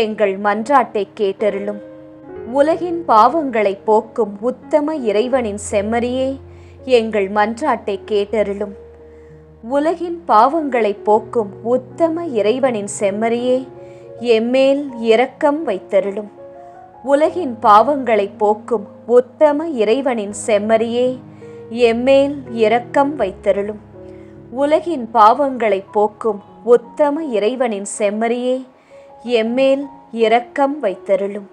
எங்கள் மன்றாட்டை கேட்டருளும். உலகின் பாவங்களை போக்கும் உத்தம இறைவனின் செம்மறியே, எங்கள் மன்றாட்டை கேட்டருளும். உலகின் பாவங்களை போக்கும் உத்தம இறைவனின் செம்மறியே, எம்மேல் இரக்கம் வைத்தருளும். உலகின் பாவங்களை போக்கும் உத்தம இறைவனின் செம்மறியே, எம்மேல் இரக்கம் வைத்தருளும். உலகின் பாவங்களை போக்கும் உத்தம இறைவனின் செம்மறியே, எம்மேல் இரக்கம் வைத்தருளும்.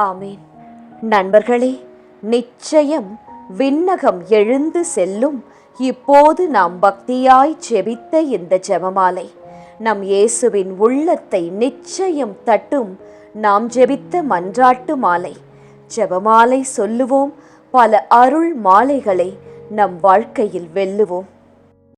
ஆமீன். நண்பர்களே, நிச்சயம் விண்ணகம் எழுந்து செல்லும் இப்போது நாம் பக்தியாய் ஜெபித்த இந்த ஜெபமாலை நம் இயேசுவின் உள்ளத்தை நிச்சயம் தட்டும். நாம் ஜெபித்த மன்றாட்டு மாலை. ஜெபமாலை சொல்லுவோம், பல அருள் மாலைகளை நம் வாழ்க்கையில் வெல்லுவோம்.